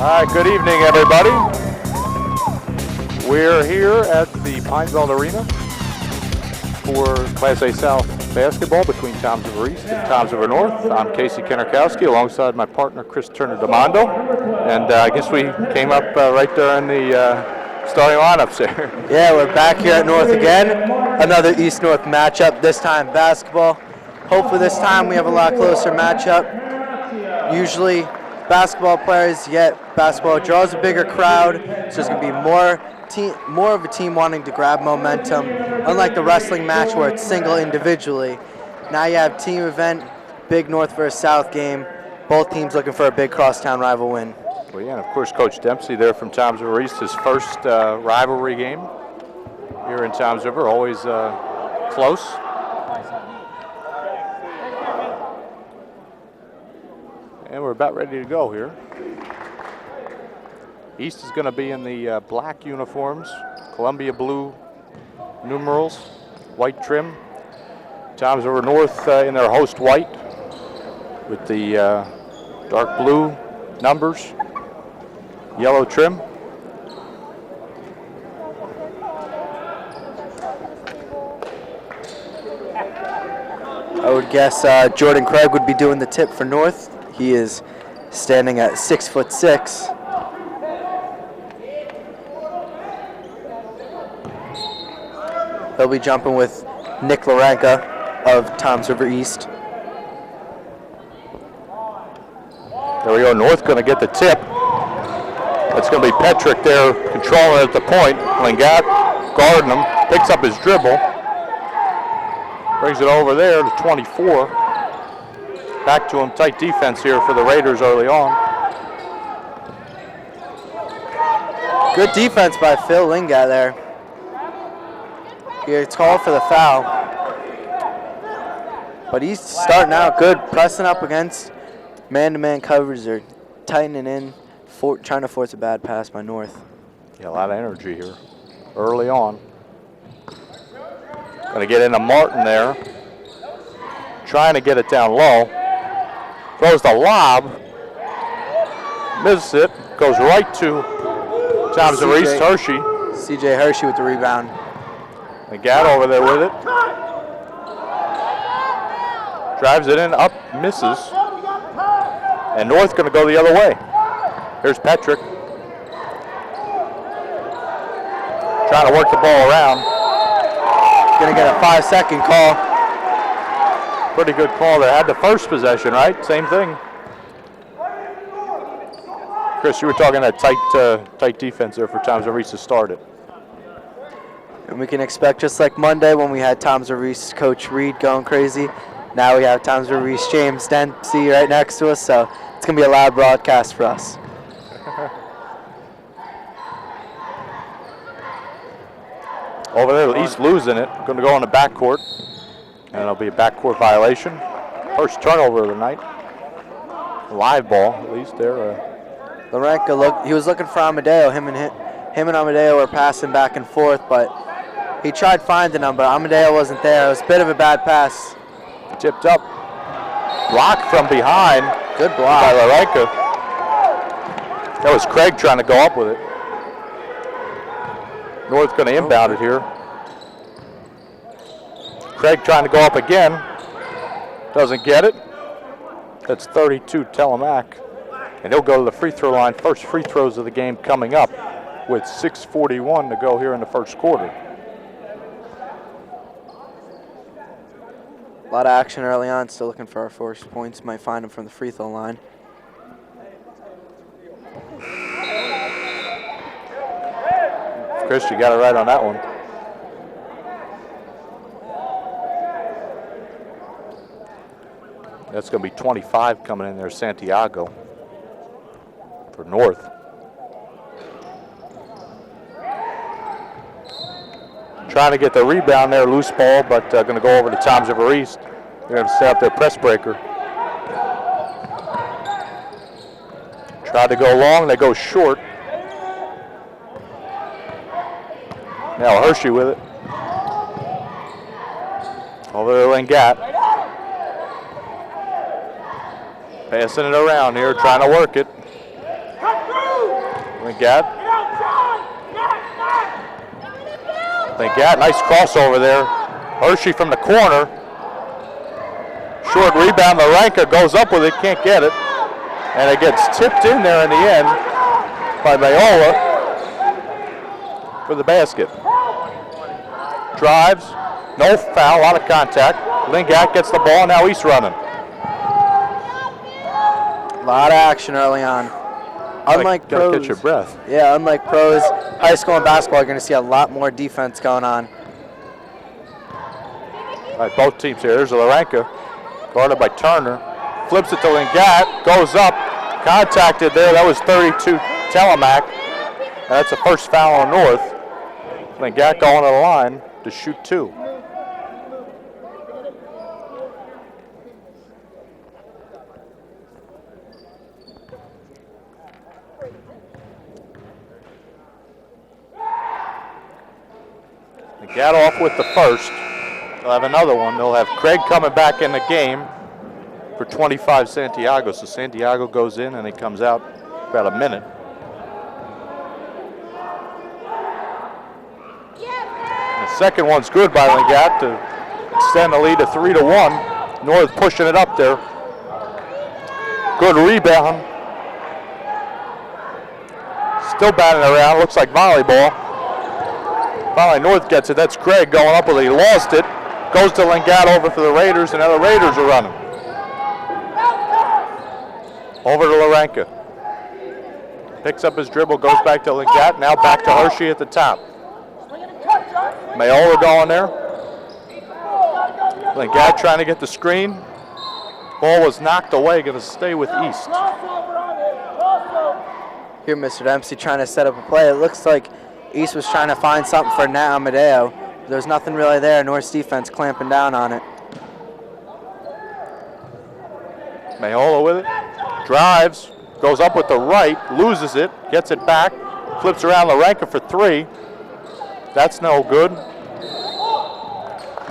All right, good evening, everybody. We're here at the Pine Belt Arena for Class A South basketball between Toms River East and Toms River North. I'm Casey Kennerkowski alongside my partner Chris Turner-Demando, and I guess we came up right there in the starting lineups there. Yeah, we're back here at North again. Another East-North matchup, this time basketball. Hopefully this time we have a lot closer matchup. Usually basketball players get basketball draws a bigger crowd, so there's going to be more of a team wanting to grab momentum. Unlike the wrestling match where it's single individually, now you have team event, big North versus South game. Both teams looking for a big crosstown rival win. Well, yeah, and of course Coach Dempsey there from Toms River East, his first rivalry game here in Toms River, always close. And we're about ready to go here. East is going to be in the black uniforms, Columbia blue numerals, white trim. Toms River North in their host white with the dark blue numbers, yellow trim. I would guess Jordan Craig would be doing the tip for North. He is standing at 6'6". He'll be jumping with Nick Laranka of Toms River East. There we go, North going to get the tip. It's going to be Petrick there controlling at the point. Lingat guarding him, picks up his dribble. Brings it over there to 24. Back to him, tight defense here for the Raiders early on. Good defense by Phil Lingat there. It's called for the foul. But he's starting out good, pressing up against man-to-man coverage. They're tightening in, trying to force a bad pass by North. Yeah, a lot of energy here early on. Going to get into Martin there. Trying to get it down low. Throws the lob. Misses it. Goes right to Toms River East Hershey. C.J. Hershey with the rebound. And Gadd over there with it. Drives it in, up, misses. And North going to go the other way. Here's Petrick. Trying to work the ball around. Going to get a 5-second call. Pretty good call there. Had the first possession, right? Same thing. Chris, you were talking that tight defense there for Toms River East to start it. And we can expect, just like Monday when we had Toms River East Coach Reed going crazy, now we have Toms River East James Dempsey right next to us, so it's going to be a loud broadcast for us. Over there, East losing it. Going to go on the backcourt. And it'll be a backcourt violation. First turnover of the night. Live ball, at least there. Larenka, he was looking for Amadeo. Him and Amadeo were passing back and forth, but he tried finding him, but Amadeo wasn't there. It was a bit of a bad pass. Tipped up. Blocked from behind. Good block. By Larenka. That was Craig trying to go up with it. North's going to inbound it here. Craig trying to go up again. Doesn't get it. That's 32 Telemac. And he'll go to the free throw line. First free throws of the game coming up with 6:41 to go here in the first quarter. A lot of action early on. Still looking for our first points. Might find them from the free throw line. Chris, you got it right on that one. That's going to be 25 coming in there, Santiago, for North. Trying to get the rebound there, loose ball, but going to go over to Toms River East. They're going to set up their press breaker. Tried to go long, they go short. Now Hershey with it. Over to Lingat. Passing it around here, trying to work it. Lingat. Lingat, nice crossover there. Hershey from the corner. Short rebound, Larenka goes up with it, can't get it. And it gets tipped in there in the end by Mayola for the basket. Drives, no foul, a lot of contact. Lingat gets the ball, now he's running. A lot of action early on. Unlike pros, catch your breath. Yeah, unlike pros, high school and basketball, you're going to see a lot more defense going on. All right, both teams here. There's Larenka, guarded by Turner. Flips it to Lingat, goes up, contacted there. That was 32 Telemac. And that's the first foul on North. Lingat going to the line to shoot 2. Lingat off with the first. They'll have another one. They'll have Craig coming back in the game for 25 Santiago. So Santiago goes in and he comes out about a minute. And the second one's good by Lingat to extend the lead to 3-1. North pushing it up there. Good rebound. Still batting around. Looks like volleyball. Finally, North gets it. That's Craig going up with it. He lost it. Goes to Lingat over for the Raiders, and now the Raiders are running. Over to Larenka. Picks up his dribble, goes back to Lingat. Now back to Hershey at the top. Mayola going there. Lingat trying to get the screen. Ball was knocked away, going to stay with East. Here, Mr. Dempsey trying to set up a play. It looks like East was trying to find something for Nat Amadeo. There's nothing really there. North's defense clamping down on it. Mayola with it. Drives. Goes up with the right. Loses it. Gets it back. Flips around Larenka for 3. That's no good.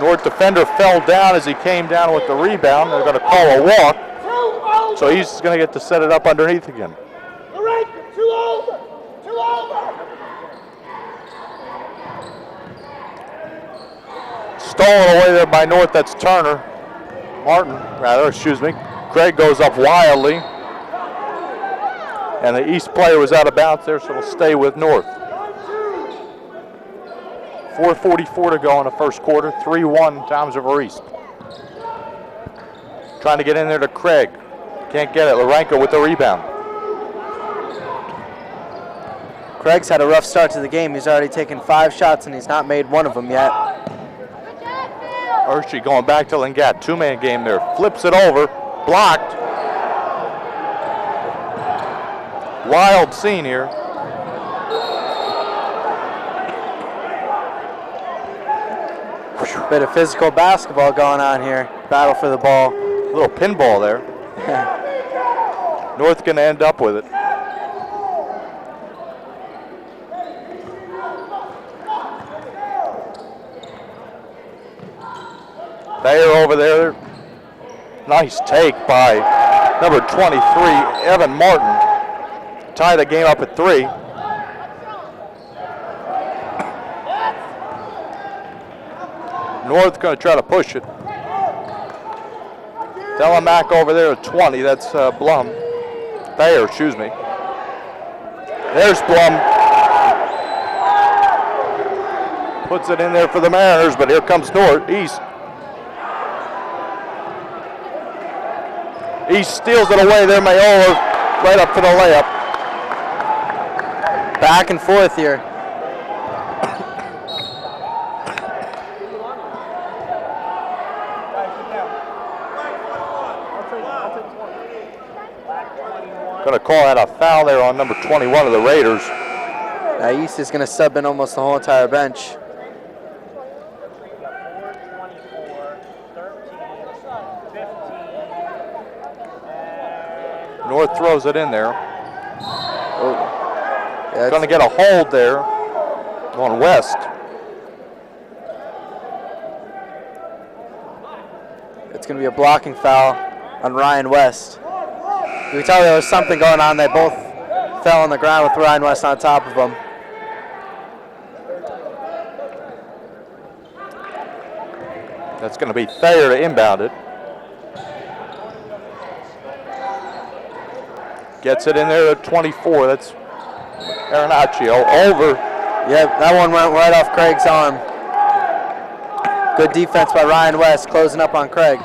North defender fell down as he came down with the rebound. They're going to call a walk. So he's going to get to set it up underneath again. Stolen away there by North, that's Turner. Craig goes up wildly. And the East player was out of bounds there, so it'll stay with North. 4:44 to go in the first quarter, 3-1 Toms River East. Trying to get in there to Craig. Can't get it, Larenka with the rebound. Craig's had a rough start to the game. He's already taken 5 shots and he's not made one of them yet. Hershey going back to Lingat, 2-man game there. Flips it over, blocked. Wild scene here. Bit of physical basketball going on here. Battle for the ball. A little pinball there. North going to end up with it. Thayer over there. Nice take by number 23, Evan Martin. Tie the game up at 3. North going to try to push it. Telemac over there at 20. That's Blum. Thayer, excuse me. There's Blum. Puts it in there for the Mariners, but here comes East. East steals it away there. Mayola right up for the layup. Back and forth here. Going to call out a foul there on number 21 of the Raiders. East is going to sub in almost the whole entire bench. North throws it in there. Oh. Yeah, going to get a hold there. Going west. It's going to be a blocking foul on Ryan West. You can tell there was something going on. They both fell on the ground with Ryan West on top of him. That's going to be Thayer to inbound it. Gets it in there at 24. That's Arenaccio over. Yep, that one went right off Craig's arm. Good defense by Ryan West, closing up on Craig.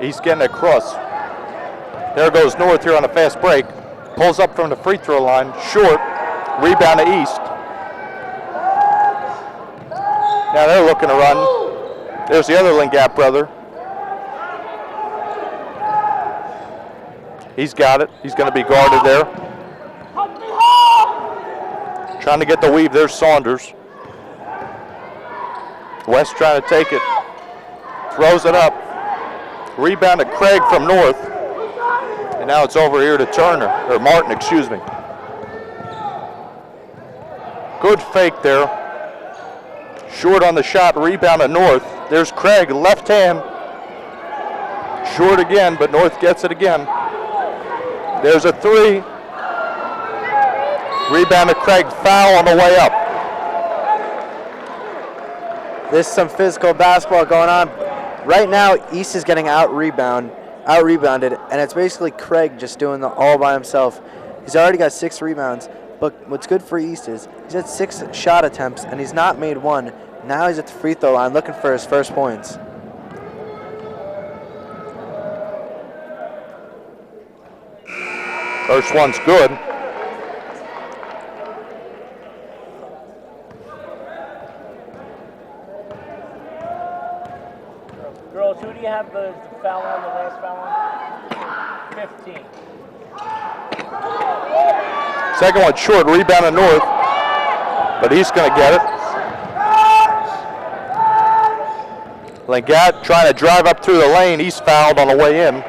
He's getting across. There goes North here on a fast break. Pulls up from the free throw line, short. Rebound to East. Now they're looking to run. There's the other Lingap brother. He's got it. He's going to be guarded there. Trying to get the weave. There's Saunders. West trying to take it. Throws it up. Rebound to Craig from North. And now it's over here to Turner, or Martin, excuse me. Good fake there. Short on the shot, rebound to North. There's Craig, left hand. Short again, but North gets it again. There's a three. Rebound to Craig, foul on the way up. There's some physical basketball going on. Right now, East is getting out-rebounded, and it's basically Craig just doing all by himself. He's already got 6 rebounds, but what's good for East is he's had 6 shot attempts, and he's not made one. Now he's at the free throw line looking for his first points. First one's good. Girls, who do you have the foul on, the last foul on? 15. Second one short, rebound to North, but he's going to get it. Lingat trying to drive up through the lane. He's fouled on the way in.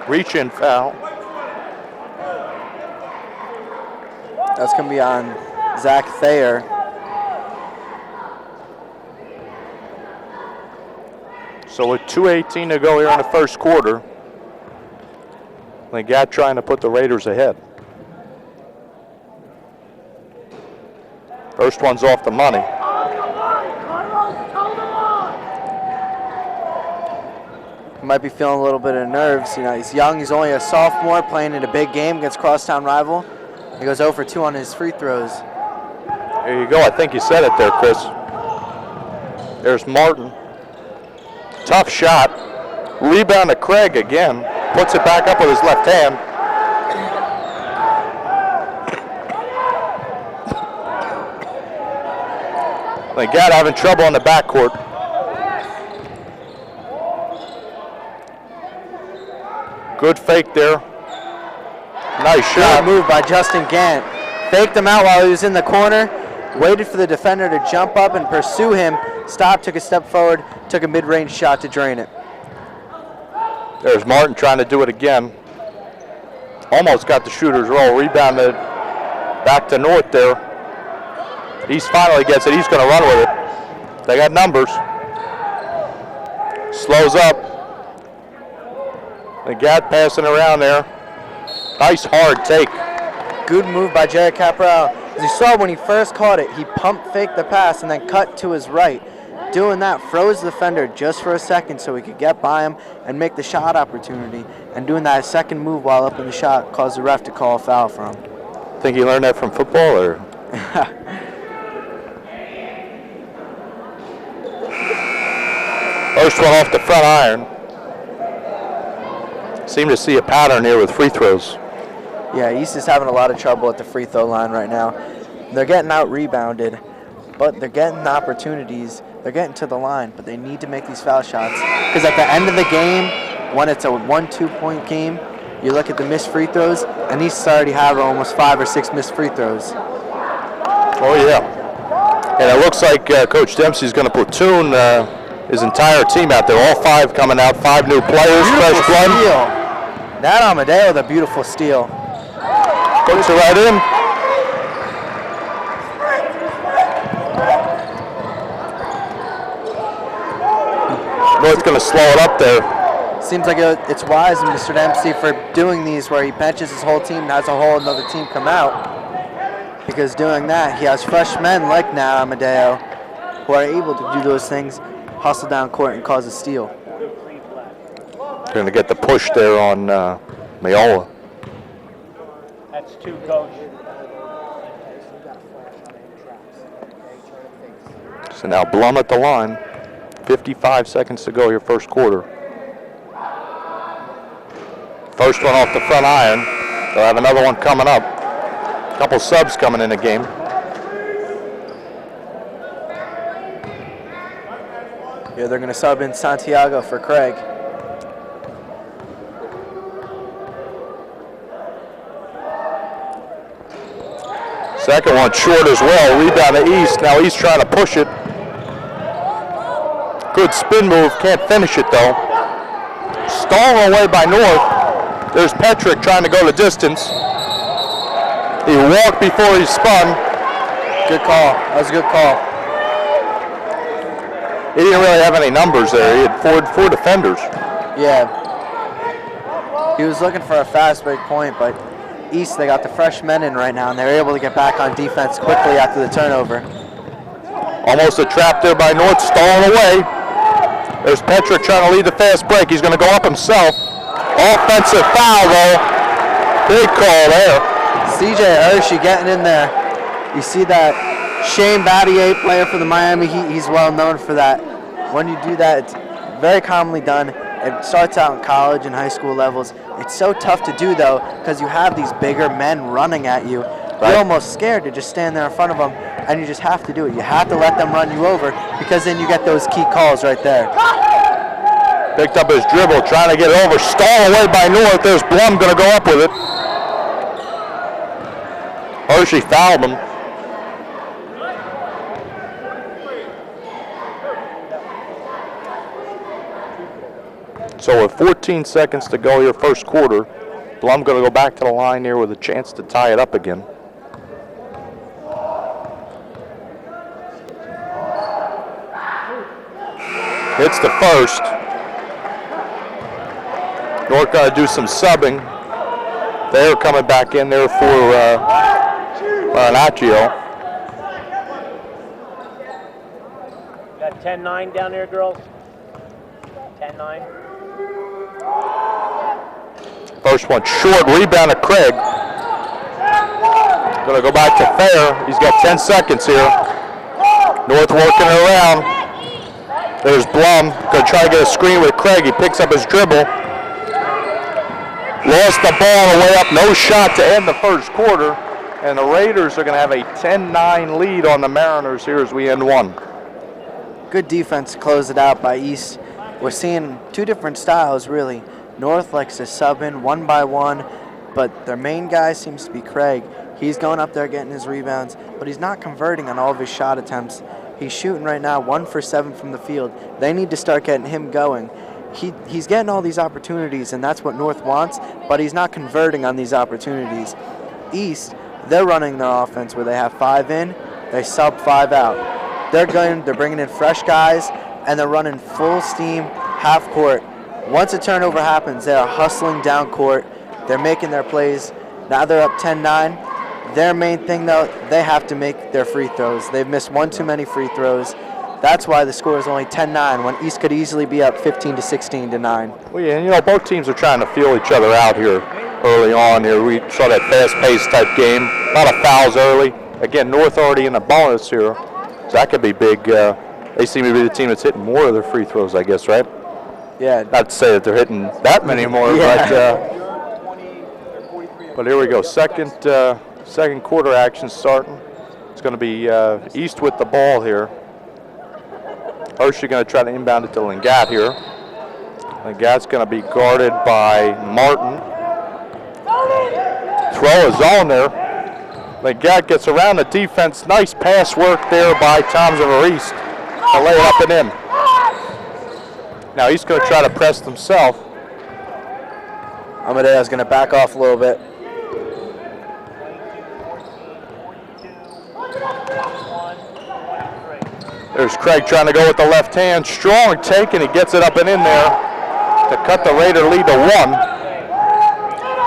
Reach-in foul. That's going to be on Zach Thayer. So with 2:18 to go here in the first quarter, Lingat trying to put the Raiders ahead. First one's off the money. He might be feeling a little bit of nerves. You know, he's young. He's only a sophomore playing in a big game against crosstown rival. He goes 0 for 2 on his free throws. There you go. I think you said it there, Chris. There's Martin. Tough shot. Rebound to Craig again. Puts it back up with his left hand. Lingat having trouble on the backcourt. Good fake there. Nice shot. Good move by Justin Gant. Faked him out while he was in the corner. Waited for the defender to jump up and pursue him. Stopped, took a step forward, took a mid-range shot to drain it. There's Martin trying to do it again. Almost got the shooter's roll. Rebounded back to North there. East finally gets it. He's going to run with it. They got numbers. Slows up. Lingat passing around there. Nice hard take. Good move by Jared Caporal. As you saw when he first caught it, he pump faked the pass and then cut to his right. Doing that froze the defender just for a second so he could get by him and make the shot opportunity. And doing that second move while up in the shot caused the ref to call a foul for him. Think he learned that from football, or? First one off the front iron. Seem to see a pattern here with free throws. Yeah, East is having a lot of trouble at the free throw line right now. They're getting out-rebounded, but they're getting the opportunities. They're getting to the line, but they need to make these foul shots. Because at the end of the game, when it's a 1-2 point game, you look at the missed free throws, and East already have almost 5 or 6 missed free throws. Oh, yeah. And it looks like Coach Dempsey's going to platoon his entire team out there. All 5 coming out, 5 new players, fresh blood. That Amadeo with a beautiful steal. Puts it right in. North's going to slow it up there. seems like it's wise of Mr. Dempsey for doing these where he benches his whole team and has a whole another team come out. Because doing that, he has fresh men like now Amadeo who are able to do those things, hustle down court and cause a steal. Going to get the push there on Mayola. That's 2, Coach. So now Blum at the line. 55 seconds to go here, first quarter. First one off the front iron. They'll have another one coming up. A couple subs coming in the game. Yeah, they're going to sub in Santiago for Craig. Second one short as well. Rebound to East. Now East trying to push it. Good spin move. Can't finish it though. Stolen away by North. There's Petrick trying to go the distance. He walked before he spun. Good call. That was a good call. He didn't really have any numbers there. He had four defenders. Yeah. He was looking for a fast break point, but East, they got the fresh men in right now, and they're able to get back on defense quickly after the turnover. Almost a trap there by North, stolen away. There's Petrick trying to lead the fast break. He's going to go up himself. Offensive foul, though. Big call there. CJ Hershey getting in there. You see that Shane Battier, player for the Miami Heat, he's well known for that. When you do that, it's very commonly done. It starts out in college and high school levels. It's so tough to do, though, because you have these bigger men running at you. Right. You're almost scared to just stand there in front of them, and you just have to do it. You have to let them run you over, because then you get those key calls right there. Picked up his dribble, trying to get it over. Stolen away by North. There's Blum going to go up with it. Hershey fouled him. So with 14 seconds to go here, first quarter, Blum going to go back to the line here with a chance to tie it up again. Hits the first. North got to do some subbing. They're coming back in there for Marinaccio. Got 10-9 down there, girls? 10-9. First one short, rebound to Craig. Going to go back to Fair. He's got 10 seconds here. North working it around. There's Blum. Going to try to get a screen with Craig. He picks up his dribble. Lost the ball on the way up. No shot to end the first quarter. And the Raiders are going to have a 10-9 lead on the Mariners here as we end one. Good defense to close it out by East. We're seeing two different styles, really. North likes to sub in one by one, but their main guy seems to be Craig. He's going up there getting his rebounds, but he's not converting on all of his shot attempts. He's shooting right now 1 for 7 from the field. They need to start getting him going. He's getting all these opportunities, and that's what North wants, but he's not converting on these opportunities. East, they're running their offense where they have 5 in, they sub 5 out. They're bringing in fresh guys, and they're running full steam, half court. Once a turnover happens, they are hustling down court. They're making their plays. Now they're up 10-9. Their main thing, though, they have to make their free throws. They've missed one too many free throws. That's why the score is only 10-9 when East could easily be up 15-16 to 9. Well, yeah, and both teams are trying to feel each other out here early on. Here we saw that fast-paced type game. A lot of fouls early. Again, North already in the bonus here, so that could be big. They seem to be the team that's hitting more of their free throws, I guess, right? Yeah. Not to say that they're hitting that many more, but here we go. Second quarter action starting. It's going to be East with the ball here. Hershey going to try to inbound it to Lingat here. Lingat's going to be guarded by Martin. Throw is on there. Lingat gets around the defense. Nice pass work there by Toms of East to lay it up and in. Now he's going to try to press himself. Amadeo's going to back off a little bit. There's Craig trying to go with the left hand. Strong take, and he gets it up and in there. to cut the Raider lead to 1.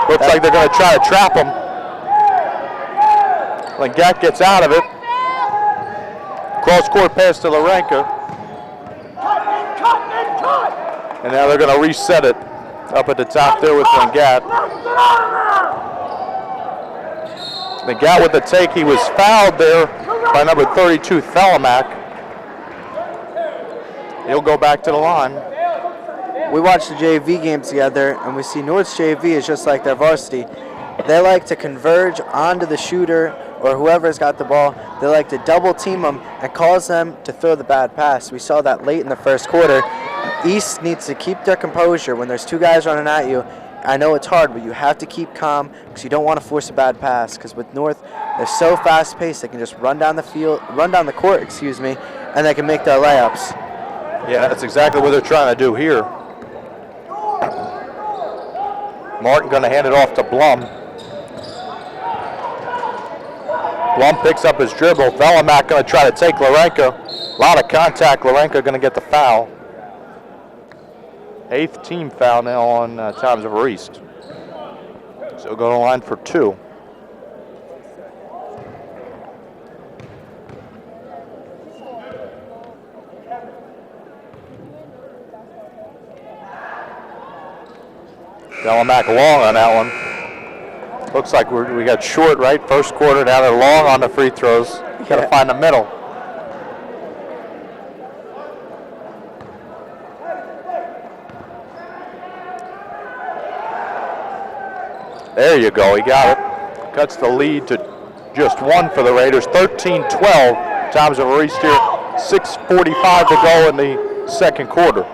Looks like they're going to try to trap him. Lengat gets out of it. Cross-court pass to Larenka. And now they're going to reset it up at the top there with Lengat. Lengat with the take. He was fouled there by number 32, Thelamak. He'll go back to the line. We watched the JV game together, and we see North's JV is just like their varsity. They like to converge onto the shooter or whoever's got the ball. They like to double team them and cause them to throw the bad pass. We saw that late in the first quarter. East needs to keep their composure when there's 2 guys running at you. I know it's hard, but you have to keep calm because you don't want to force a bad pass. Because with North, they're so fast-paced, they can just run down the court, and they can make their layups. Yeah, that's exactly what they're trying to do here. Martin going to hand it off to Blum. Blum picks up his dribble. Thelamak going to try to take Larenka. A lot of contact. Larenka going to get the foul. 8th team foul now on Toms River East. So go to the line for 2. Thelamak long on that one. Looks like we got short, right? First quarter, now they're long on the free throws. Got to find the middle. There you go, he got it. Cuts the lead to just 1 for the Raiders, 13-12. Toms River East here, 6:45 to go in the second quarter.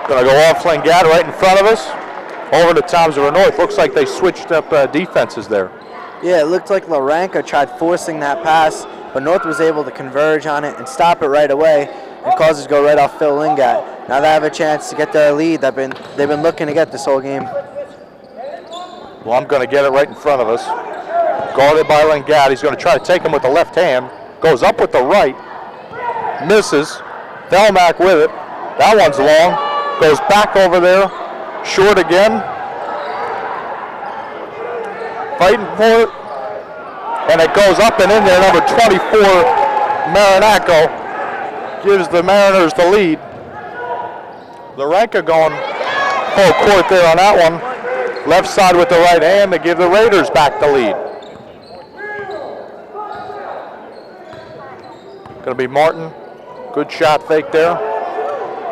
Going to go off Lengat right in front of us. Over to Toms River North. Looks like they switched up defenses there. Yeah, it looked like Larenka tried forcing that pass, but North was able to converge on it and stop it right away and cause it to go right off Phil Lengat. Now they have a chance to get their lead they've been looking to get this whole game. Well, I'm going to get it right in front of us. Guarded by Lengat. He's going to try to take him with the left hand. Goes up with the right. Misses. Thelamak with it. That one's long. Goes back over there. Short again. Fighting for it. And it goes up and in there. Number 24, Marinaco, gives the Mariners the lead. Larenka going full court there on that one. Left side with the right hand to give the Raiders back the lead. Going to be Martin. Good shot fake there.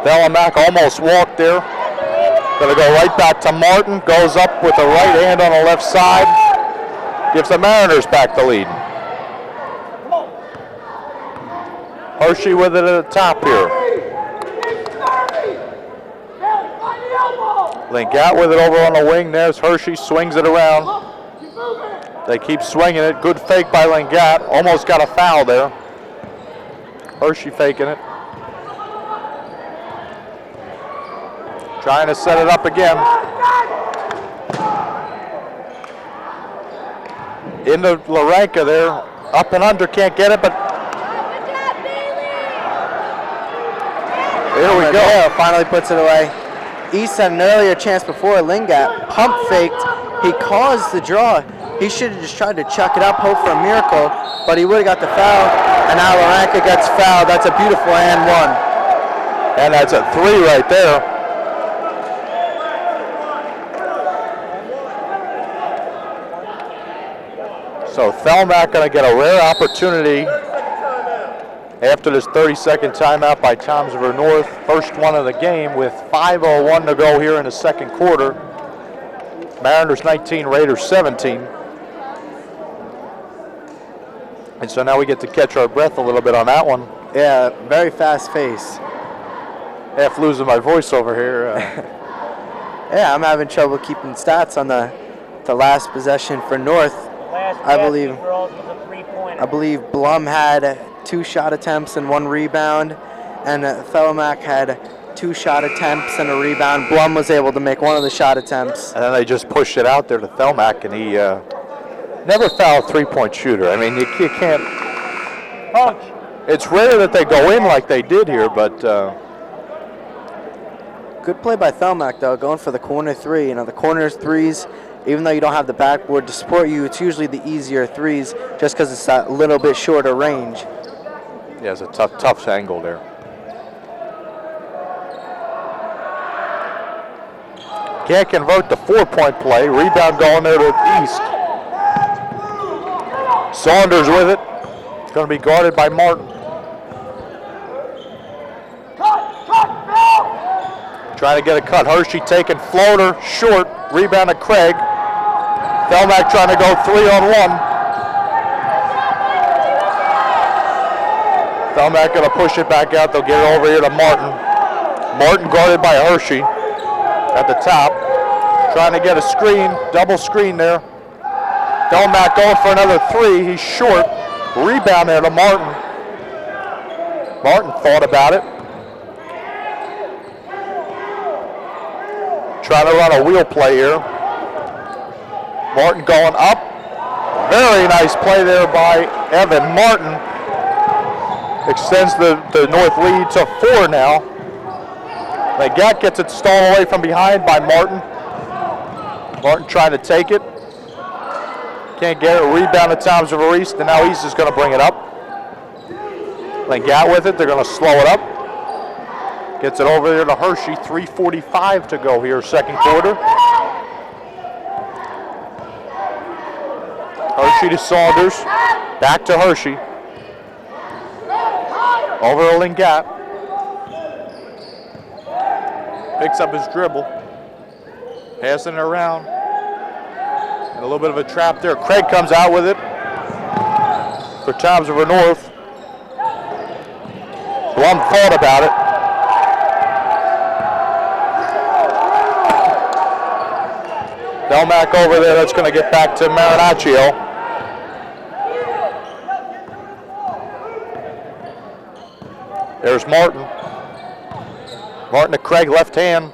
Thelamak almost walked there. Going to go right back to Martin. Goes up with the right hand on the left side. Gives the Mariners back the lead. Hershey with it at the top here. Lengat with it over on the wing. There's Hershey, swings it around. They keep swinging it. Good fake by Lengat. Almost got a foul there. Hershey faking it. Trying to set it up again. Into Larenka there. Up and under, can't get it, but there we go. Yeah, finally puts it away. East had an earlier chance before. Lengat pump faked. He caused the draw. He should have just tried to chuck it up, hope for a miracle, but he would have got the foul. And now Larenka gets fouled. That's a beautiful and 1. And that's a 3 right there. So Thelamak going to get a rare opportunity after this 30-second timeout by Toms River North. First one of the game with 5:01 to go here in the second quarter. Mariners 19, Raiders 17. And so now we get to catch our breath a little bit on that one. Yeah, very fast pace. Half losing my voice over here. Yeah, I'm having trouble keeping stats on the last possession for North. I believe Blum had 2 shot attempts and 1 rebound, and Thelamak had 2 shot attempts and a rebound. Blum was able to make one of the shot attempts. And then they just pushed it out there to Thelamak, and he never fouled a 3-point shooter. I mean, you can't. Coach. It's rare that they go in like they did here, but Good play by Thelmack, though, going for the corner three. You know, the corner threes, even though you don't have the backboard to support you, it's usually the easier threes just because it's that little bit shorter range. yeah, it's a tough angle there. Can't convert the 4-point play. Rebound going there to East. Saunders with it. It's going to be guarded by Martin. Trying to get a cut. Hershey taking floater, short. Rebound to Craig. Thelmack trying to go 3-on-1. Thelmack going to push it back out. They'll get it over here to Martin. Martin guarded by Hershey at the top. Trying to get a screen, double screen there. Thelmack going for another 3. He's short. Rebound there to Martin. Martin thought about it. Trying to run a wheel play here. Martin going up. Very nice play there by Evan. Martin extends the North lead to 4 now. Legat gets it stolen away from behind by Martin. Martin trying to take it. Can't get it. Rebound at Toms River East, and now East is going to bring it up. Legat with it. They're going to slow it up. Gets it over there to Hershey. 3:45 to go here, second quarter. Hershey to Saunders. Back to Hershey. Over to Legat. Picks up his dribble. Passing it around. And a little bit of a trap there. Craig comes out with it for Toms River North. Blum thought about it. Thelmack over there. That's going to get back to Marinaccio. There's Martin. Martin to Craig, left hand.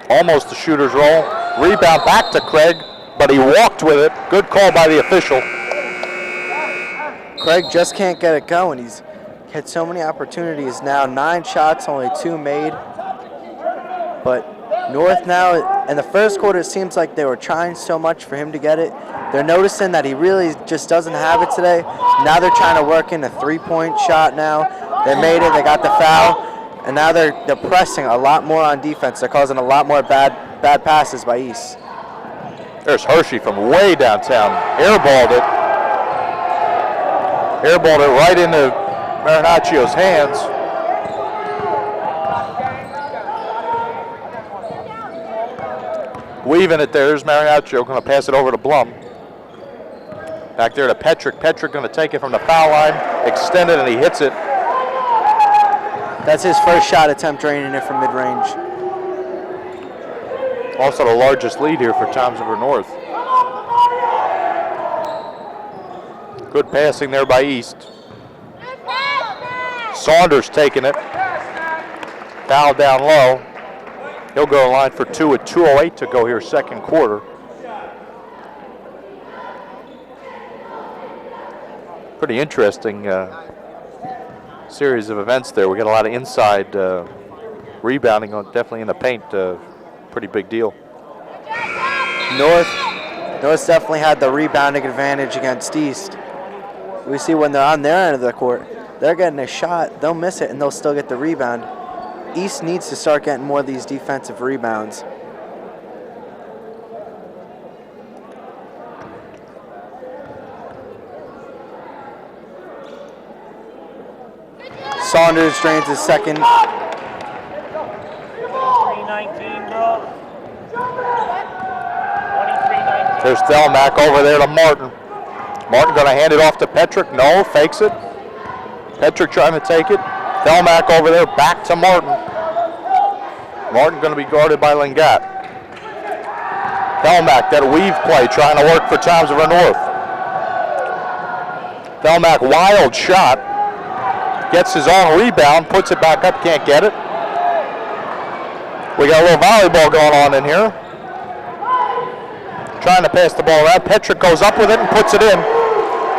Almost the shooter's roll. Rebound back to Craig, but he walked with it. Good call by the official. Craig just can't get it going. He's had so many opportunities now. 9 shots, only 2 made. But North now, in the first quarter, it seems like they were trying so much for him to get it. They're noticing that he really just doesn't have it today. Now they're trying to work in a 3-point shot now. They made it, they got the foul, and now they're pressing a lot more on defense. They're causing a lot more bad passes by East. There's Hershey from way downtown. Airballed it. Airballed it right into Marinaccio's hands. Weaving it there. There's Marinaccio going to pass it over to Blum. Back there to Petrick. Petrick going to take it from the foul line, extend it, and he hits it. That's his first shot attempt draining it from mid-range. Also the largest lead here for Toms River North. Good passing there by East. Saunders taking it. Foul down low. He'll go line for 2 with 2:08 to go here, second quarter. Pretty interesting series of events there. We got a lot of inside rebounding, definitely in the paint. Pretty big deal. North's definitely had the rebounding advantage against East. We see when they're on their end of the court, they're getting a shot, they'll miss it, and they'll still get the rebound. East needs to start getting more of these defensive rebounds. Saunders drains his second. 23-19, bro. 23-19. There's Thelmack over there to Martin. Martin going to hand it off to Petrick. No, fakes it. Petrick trying to take it. Thelmack over there, back to Martin. Martin going to be guarded by Legat. Thelmack, that weave play, trying to work for Toms River North. Thelmack, wild shot. Gets his own rebound, puts it back up, can't get it. We got a little volleyball going on in here. Trying to pass the ball around. Petrick goes up with it and puts it in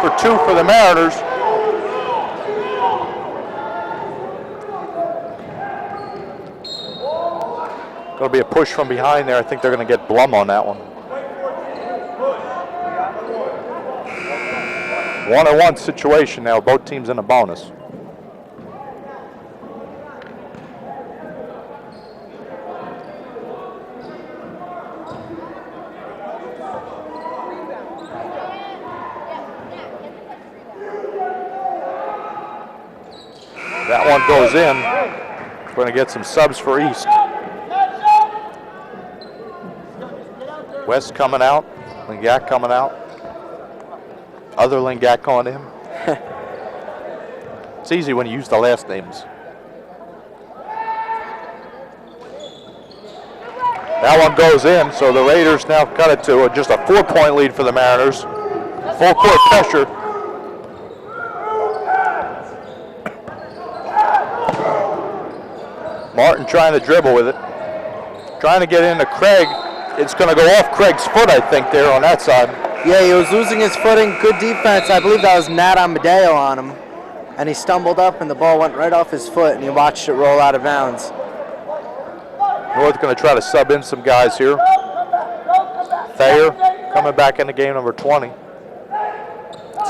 for 2 for the Mariners. Going to be a push from behind there. I think they're going to get Blum on that one. 1-on-1 situation now. Both teams in a bonus. That one goes in. We're going to get some subs for East. West coming out. Lingak coming out. Other Lingak going in. It's easy when you use the last names. That one goes in, so the Raiders now cut it to just a 4-point lead for the Mariners. Full court pressure. Martin trying to dribble with it. Trying to get into Craig. It's going to go off Craig's foot, I think, there on that side. Yeah, he was losing his footing. Good defense. I believe that was Nat Amadeo on him. And he stumbled up, and the ball went right off his foot, and he watched it roll out of bounds. North going to try to sub in some guys here. Thayer coming back in the game, number 20.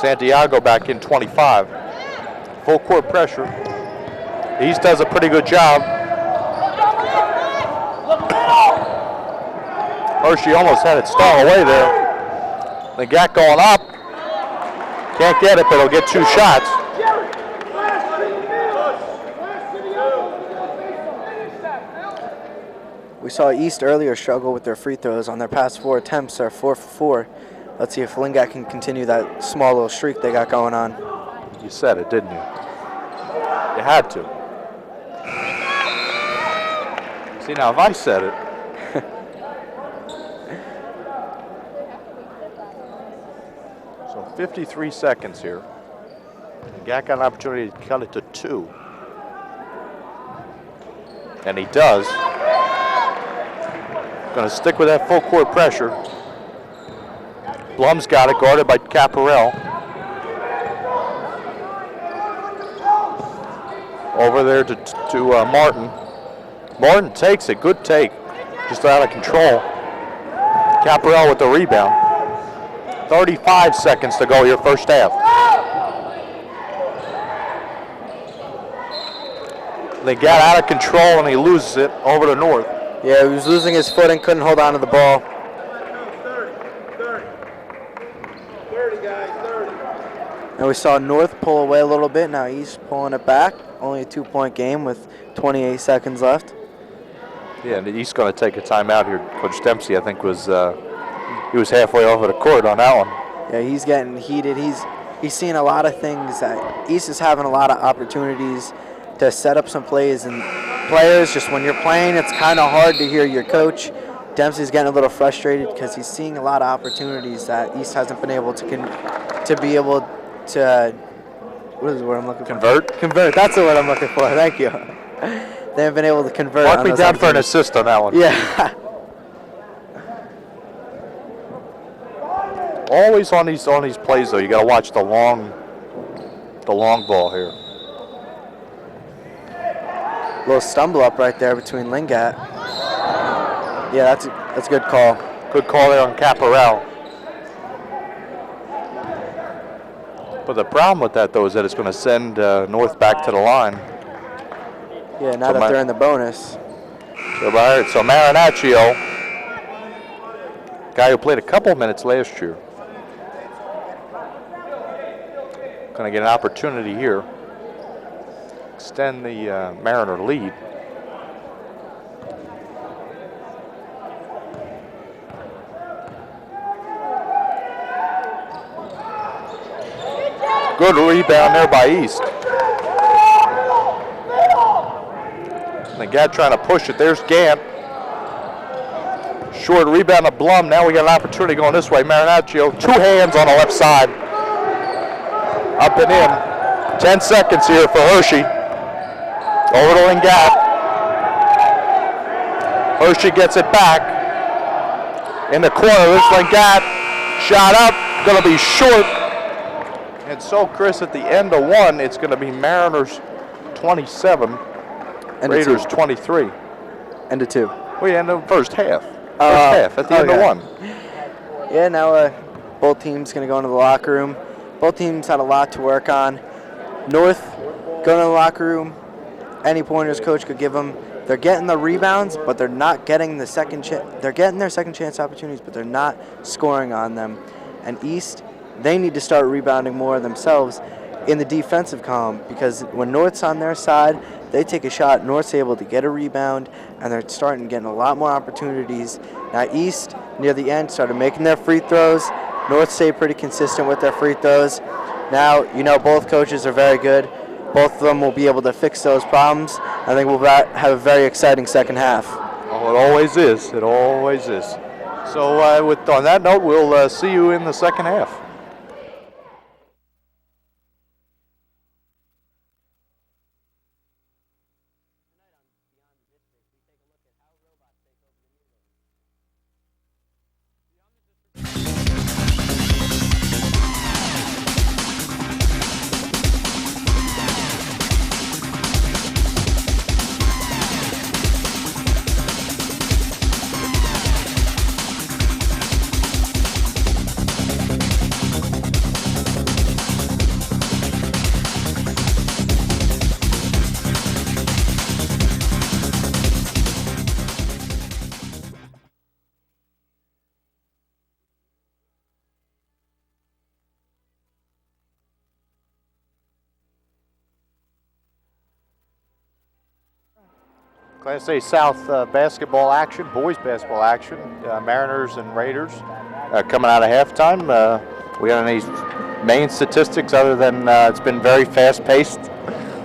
Santiago back in 25. Full court pressure. East does a pretty good job. Hershey almost had it stall away there. Lingak going up. Can't get it, but he'll get 2 shots. We saw East earlier struggle with their free throws. On their past 4 attempts, they're 4 for 4. Let's see if Lingak can continue that small little streak they got going on. You said it, didn't you? You had to. See, now if I said it. So 53 seconds here. Lingak got an opportunity to cut it to 2. And he does. Going to stick with that full court pressure. Blum's got it, guarded by Caparel. Over there to Martin. Martin takes it, good take. Just out of control. Caparel with the rebound. 35 seconds to go here, first half. They got out of control and he loses it over to North. Yeah, he was losing his footing, couldn't hold on to the ball. 30 guys, 30. And we saw North pull away a little bit. Now East pulling it back. Only a 2-point game with 28 seconds left. Yeah, and East going to take a timeout here. Coach Dempsey, I think, was he was halfway over the court on that one. Yeah, he's getting heated. He's seeing a lot of things. That East is having a lot of opportunities to set up some plays, and players, just when you're playing, it's kind of hard to hear your coach. Dempsey's getting a little frustrated because he's seeing a lot of opportunities that East hasn't been able to be able to. What is the word I'm looking for? Convert. That's the word I'm looking for. Thank you. They haven't been able to convert. Mark me down for an assist on that one. Yeah. Always on these plays though, you got to watch the long ball here. Little stumble up right there between Lingak. Yeah, that's a good call. Good call there on Caparel. But the problem with that though is that it's going to send North back to the line. Yeah, now that they're in the bonus. So Marinaccio, guy who played a couple minutes last year, going to get an opportunity here. Extend the Mariner lead. Good rebound there by East. And Gant trying to push it. There's Gant. Short rebound to Blum. Now we got an opportunity going this way. Marinaccio, 2 hands on the left side. Up and in. 10 seconds here for Hershey. Over to Lingak. Hershey gets it back. In the corner, this Lingak. Shot up, gonna be short. And so, Chris, at the end of 1, it's gonna be Mariners 27, and Raiders 23. And a 2. We ended the first half. At the end of one. Yeah, now both teams going to go into the locker room. Both teams had a lot to work on. North going to the locker room. Any pointers coach could give them. They're getting the rebounds, but they're not getting the second chance. They're getting their second chance opportunities, but they're not scoring on them. And East, they need to start rebounding more themselves in the defensive column, because when North's on their side, they take a shot, North's able to get a rebound, and they're starting getting a lot more opportunities. Now East, near the end, started making their free throws. North stayed pretty consistent with their free throws. Now, both coaches are very good. Both of them will be able to fix those problems. I think we'll have a very exciting second half. Oh, it always is. It always is. So on that note, we'll see you in the second half. Class A South basketball action, boys basketball action. Mariners and Raiders coming out of halftime. We got any main statistics other than it's been very fast-paced?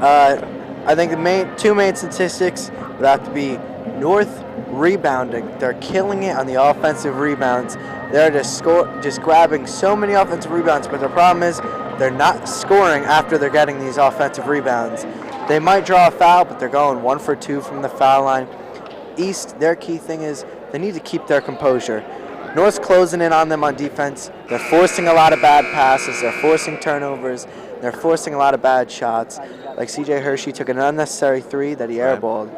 I think the two main statistics would have to be North rebounding. They're killing it on the offensive rebounds. They're just grabbing so many offensive rebounds, but the problem is they're not scoring after they're getting these offensive rebounds. They might draw a foul, but they're going 1 for 2 from the foul line. East, their key thing is they need to keep their composure. North's closing in on them on defense. They're forcing a lot of bad passes. They're forcing turnovers. They're forcing a lot of bad shots. Like C.J. Hershey took an unnecessary 3 that he airballed.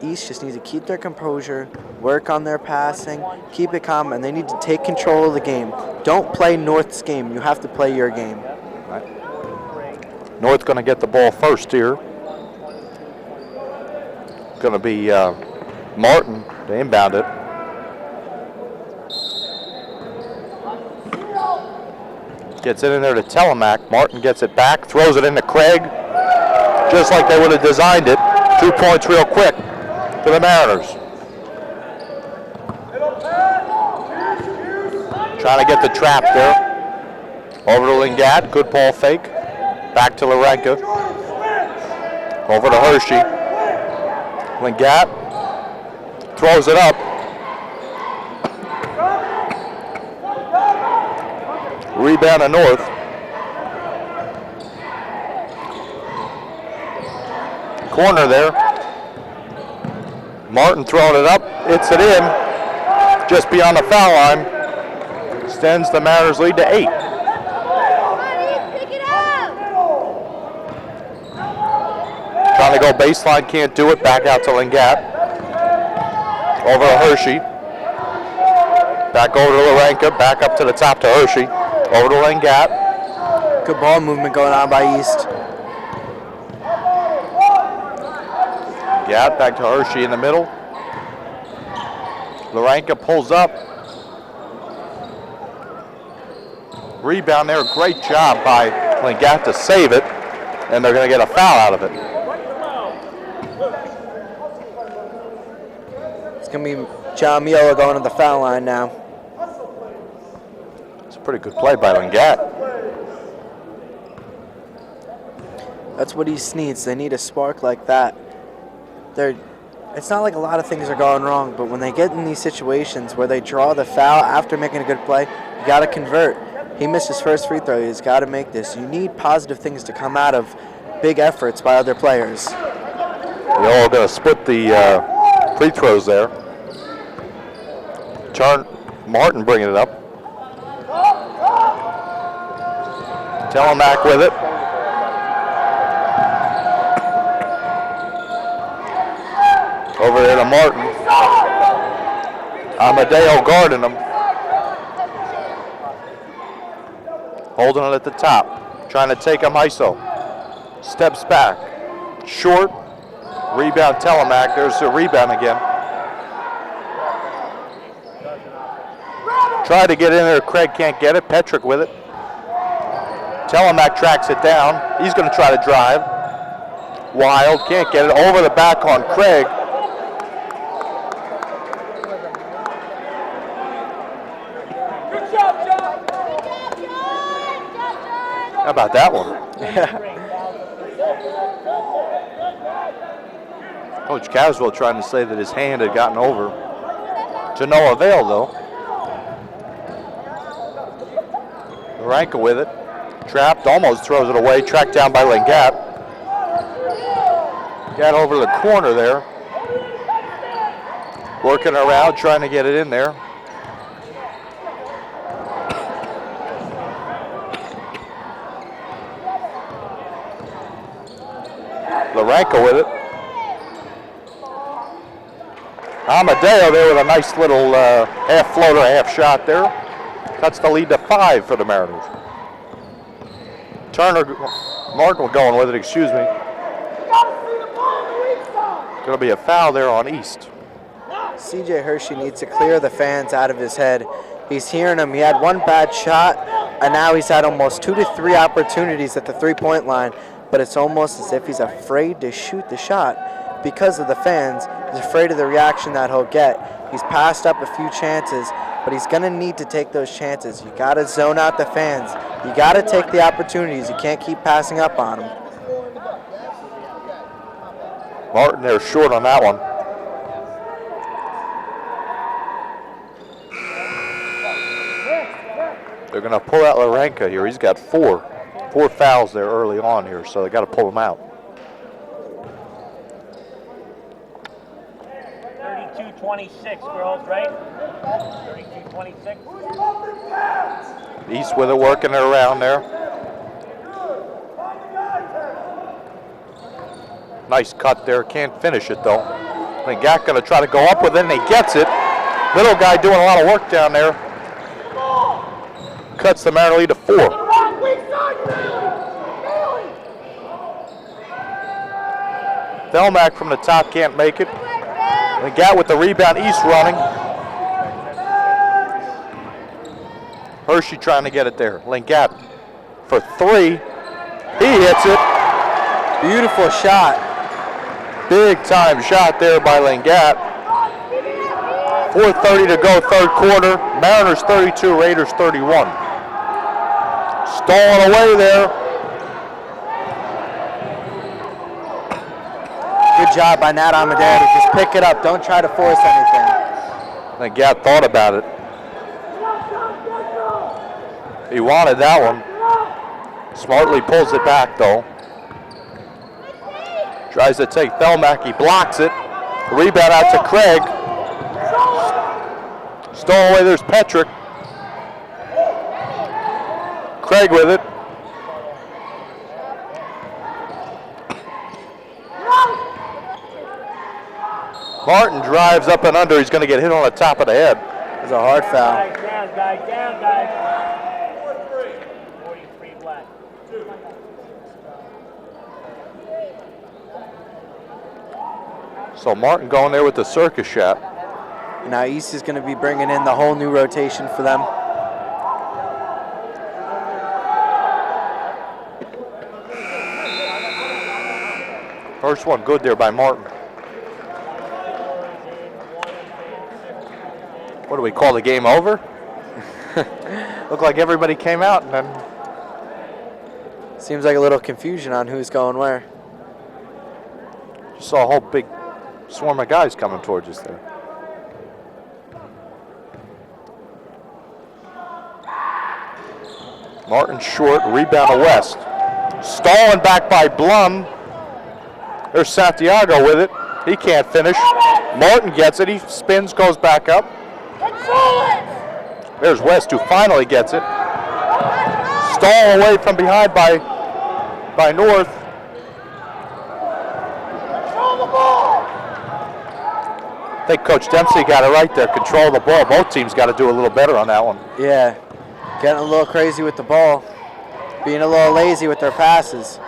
East just needs to keep their composure, work on their passing, keep it calm, and they need to take control of the game. Don't play North's game. You have to play your game. North going to get the ball first here. Going to be Martin to inbound it. Gets it in there to Telemac. Martin gets it back, throws it into Craig, just like they would have designed it. 2 points real quick to the Mariners. Trying to get the trap there. Over to Lingat, good ball fake. Back to Larenka. Over to Hershey. Lingat throws it up. Rebound to North. Corner there. Martin throwing it up. Hits it in. Just beyond the foul line. Extends the Mariners lead to 8. Trying to go baseline, can't do it. Back out to Lingat. Over to Hershey. Back over to Larenka. Back up to the top to Hershey. Over to Lingat. Good ball movement going on by East. Lingat back to Hershey in the middle. Larenka pulls up. Rebound there. Great job by Lingat to save it. And they're going to get a foul out of it. It's going to be John Miola going to the foul line now. It's a pretty good play by Lingat. That's what East needs. They need a spark like that. It's not like a lot of things are going wrong, but when they get in these situations where they draw the foul after making a good play, you got to convert. He missed his first free throw. He's got to make this. You need positive things to come out of big efforts by other players. They're all going to split the free throws there. Martin bringing it up. Telemac with it. Over there to Martin. Amadeo guarding him. Holding it at the top. Trying to take him ISO. Steps back. Short. Rebound Telemac. There's the rebound again. Try to get in there. Craig can't get it. Petrick with it. Telemac tracks it down. He's going to try to drive. Wild can't get it. Over the back on Craig. How about that one? Coach Caswell trying to say that his hand had gotten over. To no avail, though. Ranka with it. Trapped, almost throws it away. Tracked down by Lingat. Got over the corner there. Working around, trying to get it in there. Laranka with it. Amadeo there with a nice little half floater, half shot there. Cuts the lead to 5 for the Mariners. Martin going with it, excuse me. Going to be a foul there on East. CJ Hershey needs to clear the fans out of his head. He's hearing them. He had one bad shot, and now he's had almost 2 to 3 opportunities at the three-point line, but it's almost as if he's afraid to shoot the shot because of the fans. He's afraid of the reaction that he'll get. He's passed up a few chances, but he's going to need to take those chances. You got to zone out the fans. You got to take the opportunities. You can't keep passing up on them. Martin there short on that one. They're going to pull out Laranka here. He's got 4 fouls there early on here, so they got to pull him out. 32-26, girls, right? 32-26. East with it, working it around there. Nice cut there. Can't finish it, though. Lingat going to try to go up with it, and he gets it. Little guy doing a lot of work down there. Cuts the Mariner lead to 4. Thelmack from the top can't make it. Lingat with the rebound. East running. Hershey trying to get it there. Lingat for 3. He hits it. Beautiful shot. Big time shot there by Lingat. 4:30 to go, third quarter. Mariners 32, Raiders 31. Stolen away there. Good job by Nat Amadeo to just pick it up. Don't try to force anything. Lingat thought about it. He wanted that one. Smartly pulls it back, though. Tries to take Thelmack. He blocks it. Rebound out to Craig. Stolen away. There's Petrick. Craig with it. Martin drives up and under. He's going to get hit on the top of the head. It's a hard foul. Down, guys. 43 black. So Martin going there with the circus shot. Now East is going to be bringing in the whole new rotation for them. First one good there by Martin. What do we call the game over? Looked like everybody came out and then. Seems like a little confusion on who's going where. Just saw a whole big swarm of guys coming towards us there. Martin short, rebound to West. Stolen back by Blum. There's Santiago with it. He can't finish. Martin gets it. He spins, goes back up. There's West who finally gets it. Stolen away from behind by North. I think Coach Dempsey got it right there. Control the ball. Both teams got to do a little better on that one. Yeah, getting a little crazy with the ball, being a little lazy with their passes.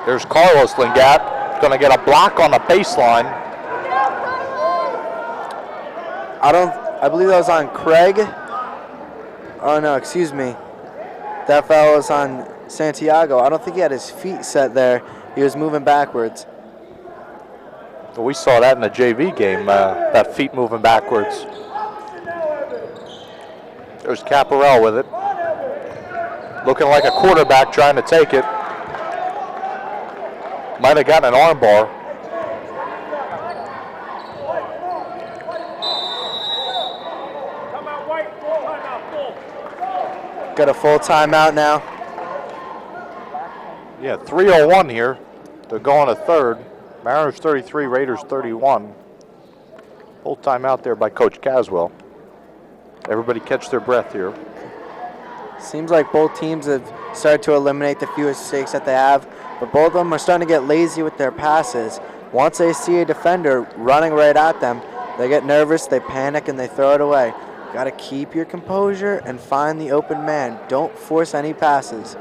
There's Carlos Lingat, going to get a block on the baseline. I believe that was on Craig. Oh no, excuse me. That foul was on Santiago. I don't think he had his feet set there. He was moving backwards. Well, we saw that in the JV game, that feet moving backwards. There's Caparel with it. Looking like a quarterback trying to take it. Might have gotten an arm bar. Got a full timeout now. Yeah, 3:01 here to go on a third. Mariners 33, Raiders 31. Full timeout there by Coach Caswell. Everybody catch their breath here. Seems like both teams have started to eliminate the few mistakes that they have, but both of them are starting to get lazy with their passes. Once they see a defender running right at them, they get nervous, they panic, and they throw it away. Got to keep your composure and find the open man. Don't force any passes.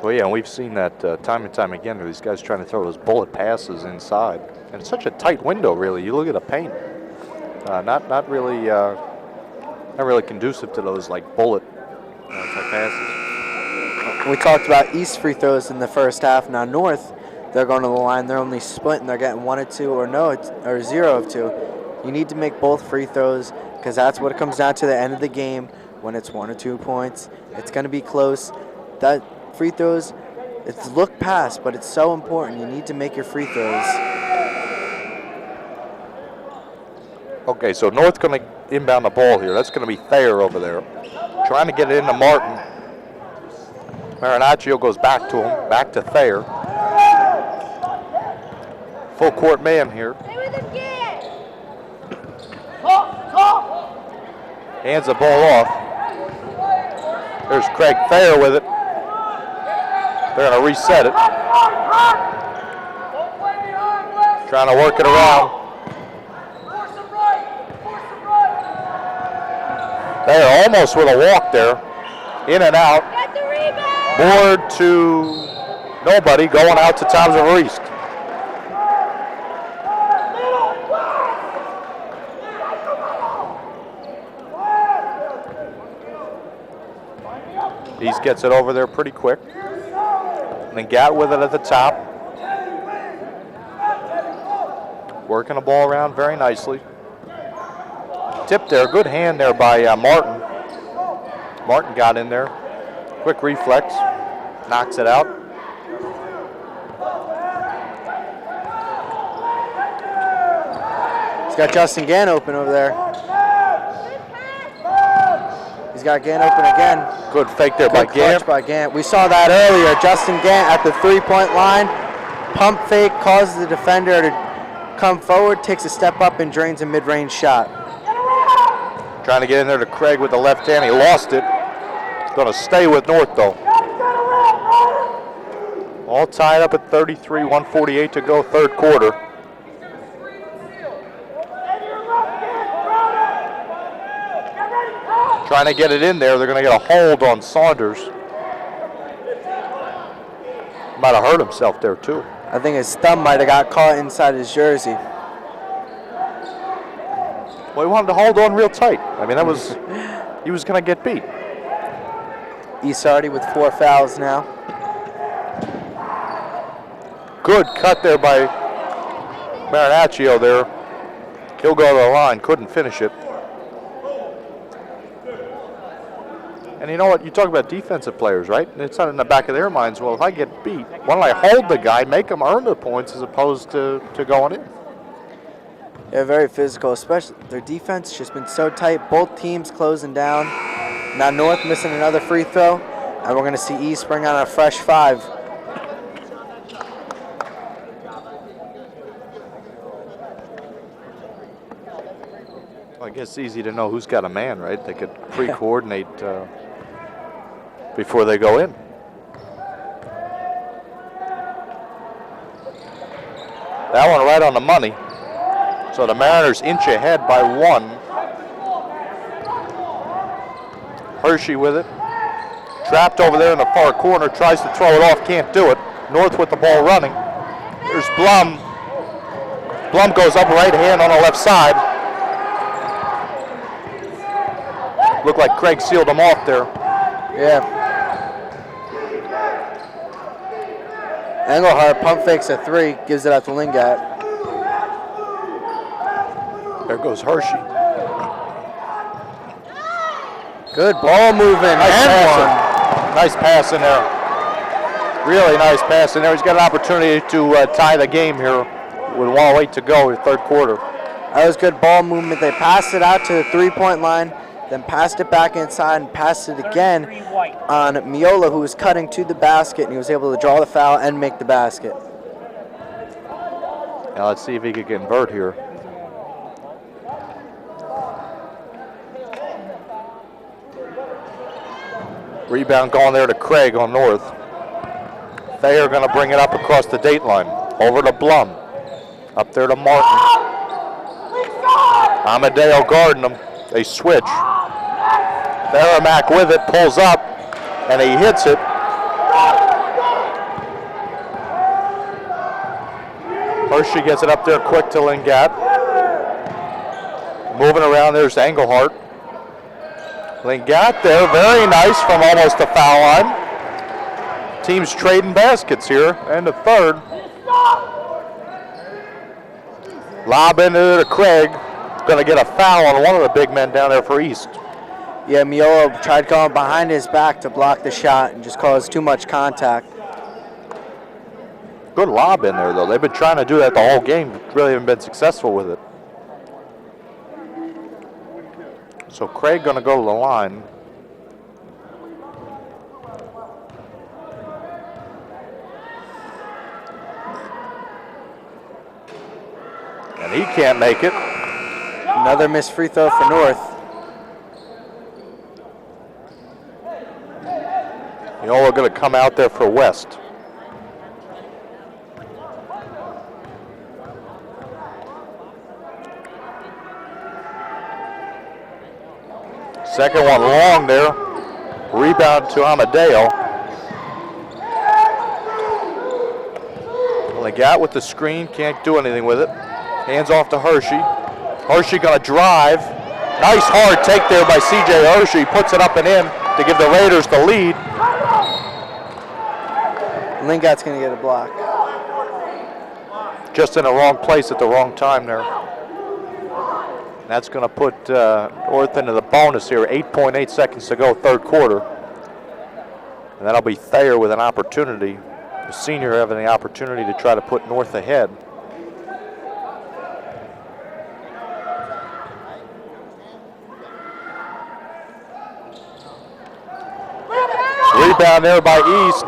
Well, yeah, and we've seen that time and time again. These guys trying to throw those bullet passes inside, and it's such a tight window. Really, you look at the paint. Not really conducive to those like bullet type passes. We talked about East free throws in the first half. Now North, they're going to the line. They're only splitting. They're getting 1 of 2 or 0 of 2. You need to make both free throws because that's what it comes down to the end of the game. When it's 1 or 2 points, it's going to be close. That free throws, it's look past, but it's so important. You need to make your free throws. Okay, so North going to inbound the ball here. That's going to be Thayer over there. Trying to get it into Martin. Marinaccio goes back to him, back to Thayer. Full court man here. Hands the ball off. There's Craig Thayer with it. They're going to reset it. Trying to work it around. Thayer almost with a walk there. In and out. Board to nobody. Going out to Tom's River East. East gets it over there pretty quick. And then Gat with it at the top. Working the ball around very nicely. Tip there, good hand there by Martin. Martin got in there. Quick reflex, knocks it out. He's got Justin Gann open over there. He's got Gann open again. Good fake there by Gann. By Gann. We saw that earlier. Justin Gann at the three-point line. Pump fake causes the defender to come forward, takes a step up, and drains a mid-range shot. Trying to get in there to Craig with the left hand. He lost it. Going to stay with North, though. All tied up at 33, 148 to go, third quarter. Trying to get it in there. They're going to get a hold on Saunders. Might have hurt himself there, too. I think his thumb might have got caught inside his jersey. Well, he wanted to hold on real tight. I mean, he was going to get beat. Isardi with 4 fouls now. Good cut there by Marinaccio there. He'll go to the line, couldn't finish it. And you know what? You talk about defensive players, right? It's not in the back of their minds, well, if I get beat, why don't I hold the guy, make him earn the points as opposed to going in? They're very physical, especially their defense just been so tight. Both teams closing down. Now North missing another free throw, and we're going to see East bring on a fresh 5. Well, I guess it's easy to know who's got a man, right? They could pre-coordinate before they go in. That one right on the money. So the Mariners inch ahead by 1. Hershey with it. Trapped over there in the far corner, tries to throw it off, can't do it. North with the ball running. There's Blum. Blum goes up right hand on the left side. Looked like Craig sealed him off there. Yeah. Engelhardt pump fakes a 3, gives it out to Lingat. There goes Hershey. Good ball moving. Nice pass in there. Really nice pass in there. He's got an opportunity to tie the game here with 1:08 to go in the third quarter. That was good ball movement. They passed it out to the 3-point line, then passed it back inside and passed it again on Miola, who was cutting to the basket, and he was able to draw the foul and make the basket. Now let's see if he can convert here. Rebound going there to Craig on North. They are going to bring it up across the date line. Over to Blum. Up there to Martin. Amadeo guarding them. They switch. Theramak with it, pulls up, and he hits it. Hershey gets it up there quick to Lingat. Moving around, there's Engelhardt. Lingat there, very nice from almost the foul line. Teams trading baskets here, and the third. Lob into it to Craig. Going to get a foul on one of the big men down there for East. Yeah, Miola tried going behind his back to block the shot and just caused too much contact. Good lob in there, though. They've been trying to do that the whole game, really haven't been successful with it. So Craig going to go to the line. And he can't make it. Another missed free throw for North. Miola going to come out there for West. Second one long there. Rebound to Amadeo. Legat with the screen, can't do anything with it. Hands off to Hershey. Hershey gonna drive. Nice hard take there by CJ Hershey. Puts it up and in to give the Raiders the lead. Lingat's gonna get a block. Just in the wrong place at the wrong time there. That's going to put North into the bonus here. 8.8 seconds to go, third quarter. And that'll be Thayer with an opportunity. The senior having the opportunity to try to put North ahead. Rebound there by East.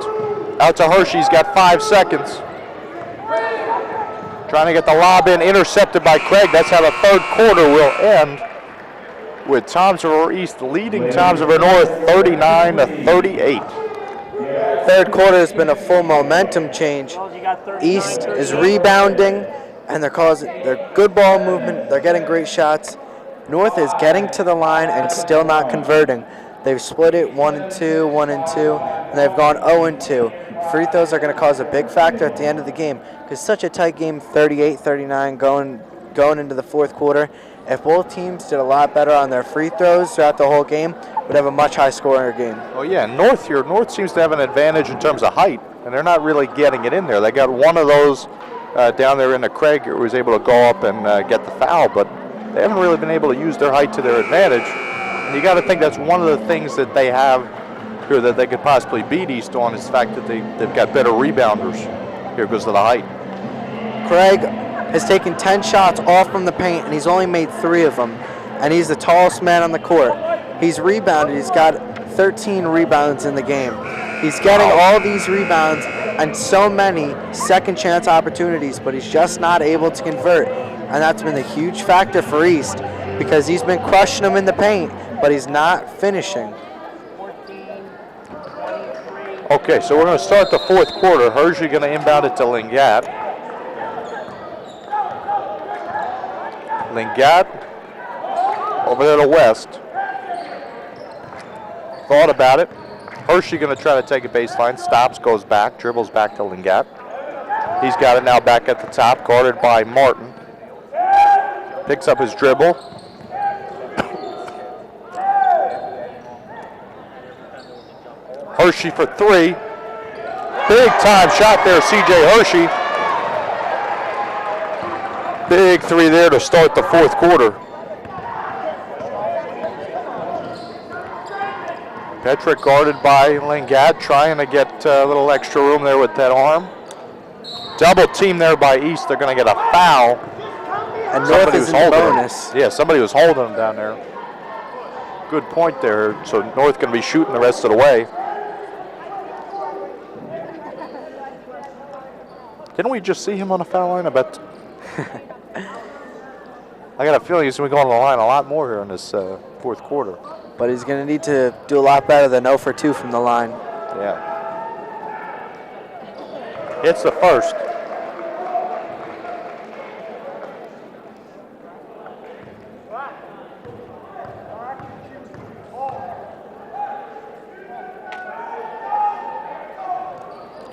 Out to Hershey, he's got 5 seconds. Trying to get the lob in, intercepted by Craig. That's how the third quarter will end, with Toms River East leading Toms River North 39-38. Third quarter has been a full momentum change. East is rebounding, and they're good ball movement. They're getting great shots. North is getting to the line and still not converting. They've split it 1-2, 1-2, and they've gone 0-2. Free throws are going to cause a big factor at the end of the game, because such a tight game, 38-39 going into the fourth quarter. If both teams did a lot better on their free throws throughout the whole game, would have a much high scoring game. Oh yeah, North here. North seems to have an advantage in terms of height, and they're not really getting it in there. They got one of those down there in the Craig who was able to go up and get the foul, but they haven't really been able to use their height to their advantage. And you got to think that's one of the things that they have here that they could possibly beat East on, is the fact that they've got better rebounders here because of the height. Craig has taken 10 shots off from the paint, and he's only made 3 of them. And he's the tallest man on the court. He's rebounded. He's got 13 rebounds in the game. He's getting all these rebounds and so many second chance opportunities, but he's just not able to convert. And that's been a huge factor for East, because he's been crushing them in the paint, but he's not finishing. Okay, so we're going to start the fourth quarter. Hershey going to inbound it to Lingat. Lingat over there to West. Thought about it. Hershey going to try to take a baseline. Stops, goes back, dribbles back to Lingat. He's got it now back at the top, guarded by Martin. Picks up his dribble. Hershey for three. Big time shot there, C.J. Hershey. Big three there to start the fourth quarter. Petrick guarded by Lingat, trying to get a little extra room there with that arm. Double team there by East. They're going to get a foul. And North is in the bonus. Yeah, somebody was holding him down there. Good point there. So North going to be shooting the rest of the way. Didn't we just see him on the foul line? I bet. I got a feeling he's going to be going on the line a lot more here in this fourth quarter. But he's going to need to do a lot better than 0 for 2 from the line. Yeah. It's the first.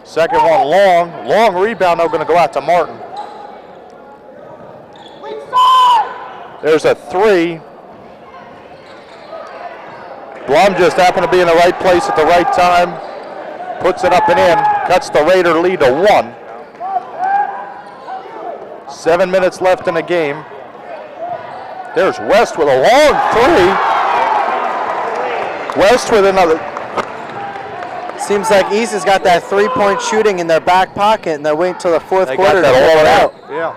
Second one long rebound though, going to go out to Martin. There's a three. Blum just happened to be in the right place at the right time. Puts it up and in. Cuts the Raider lead to 1. 7 minutes left in the game. There's West with a long three. West with another. Seems like East has got that three-point shooting in their back pocket, and they're waiting until the fourth quarter to pull it out. Yeah.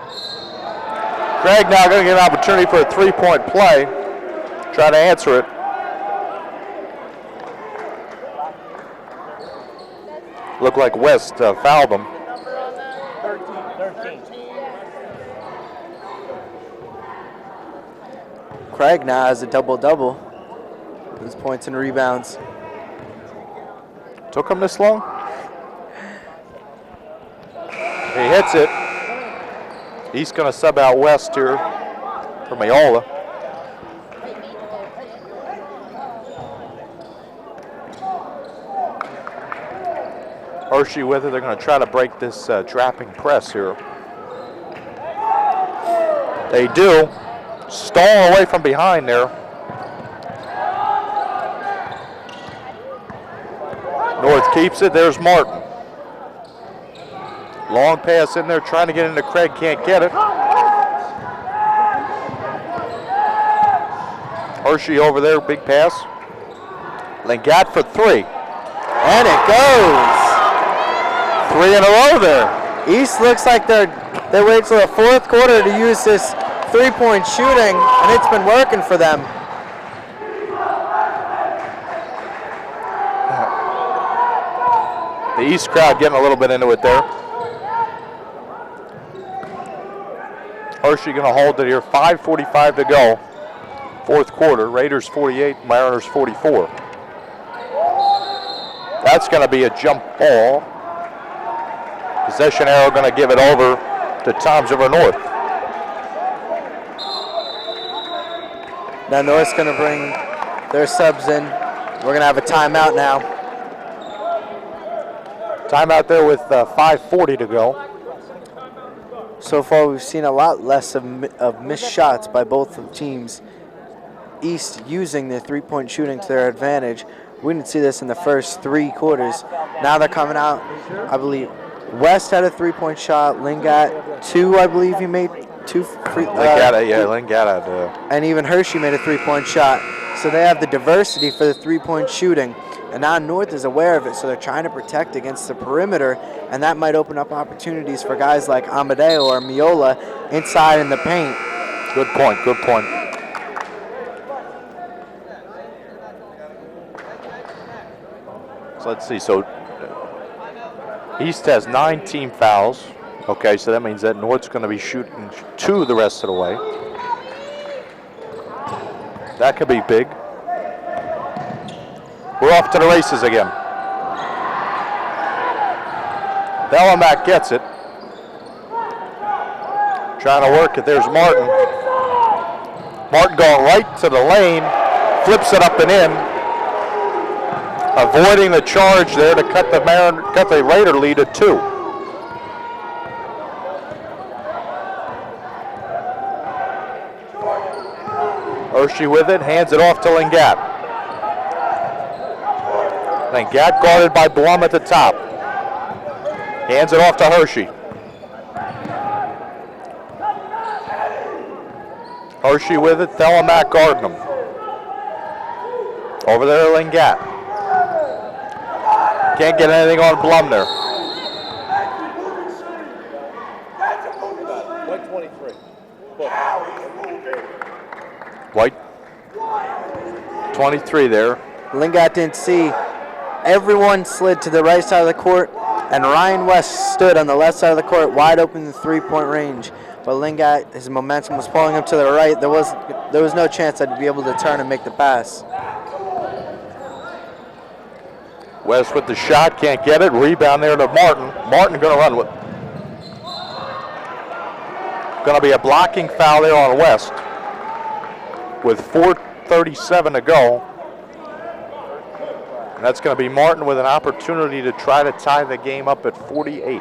Craig now going to get an opportunity for a three-point play. Try to answer it. Looked like West fouled him. 13. Craig now has a double-double. His points and rebounds. Took him this long? He hits it. He's going to sub out West here for Mayola. Hershey with it. They're going to try to break this trapping press here. They do. Stolen away from behind there. North keeps it. There's Martin. Long pass in there, trying to get into Craig. Can't get it. Hershey over there. Big pass. Lingat for three. And it goes. 3 in a row there. East looks like they wait till the fourth quarter to use this three-point shooting, and it's been working for them. The East crowd getting a little bit into it there. Hershey going to hold it here. 5:45 to go. Fourth quarter. Raiders 48, Mariners 44. That's going to be a jump ball. Possession arrow going to give it over to Toms River North. Now North's going to bring their subs in. We're going to have a timeout now. Timeout there with 5:40 to go. So far we've seen a lot less of missed shots by both teams. East using their three-point shooting to their advantage. We didn't see this in the first 3 quarters. Now they're coming out, I believe. West had a three-point shot. Lingat, 2, I believe he made 2 free. Lingat. And even Hershey made a three-point shot. So they have the diversity for the three-point shooting. And now North is aware of it, so they're trying to protect against the perimeter, and that might open up opportunities for guys like Amadeo or Miola inside in the paint. Good point, good point. So let's see, so East has 9 team fouls. Okay, so that means that North's going to be shooting 2 the rest of the way. That could be big. We're off to the races again. Bellomack gets it. Trying to work it. There's Martin. Martin going right to the lane, flips it up and in, avoiding the charge there to cut the Raider lead to 2. Hershey with it, hands it off to Lingat. Lingat guarded by Blum at the top. Hands it off to Hershey. Hershey with it, Thelamak guarding him. Over there to Lingat. Can't get anything on Blum there. White 23 there. Lingat didn't see. Everyone slid to the right side of the court, and Ryan West stood on the left side of the court, wide open in the three-point range. But Lingat, his momentum was pulling him to the right. There was no chance I'd be able to turn and make the pass. West with the shot, can't get it. Rebound there to Martin. Martin going to run with it. Going to be a blocking foul there on West with 4:37 to go. And that's going to be Martin with an opportunity to try to tie the game up at 48.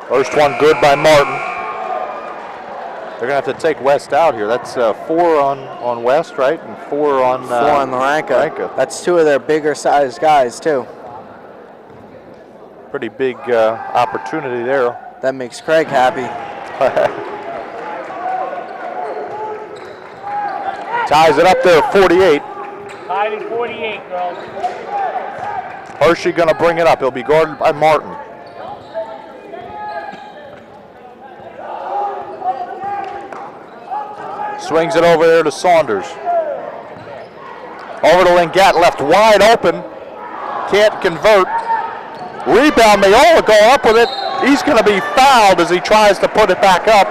First one good by Martin. They're going to have to take West out here. That's 4 on West, right? And 4 on Laranka. That's 2 of their bigger sized guys, too. Pretty big opportunity there. That makes Craig happy. Ties it up there at 48. Tied at 48, girls. Hershey going to bring it up. He'll be guarded by Martin. Swings it over there to Saunders. Over to Lingat, left wide open. Can't convert. Rebound, Miola going up with it. He's going to be fouled as he tries to put it back up.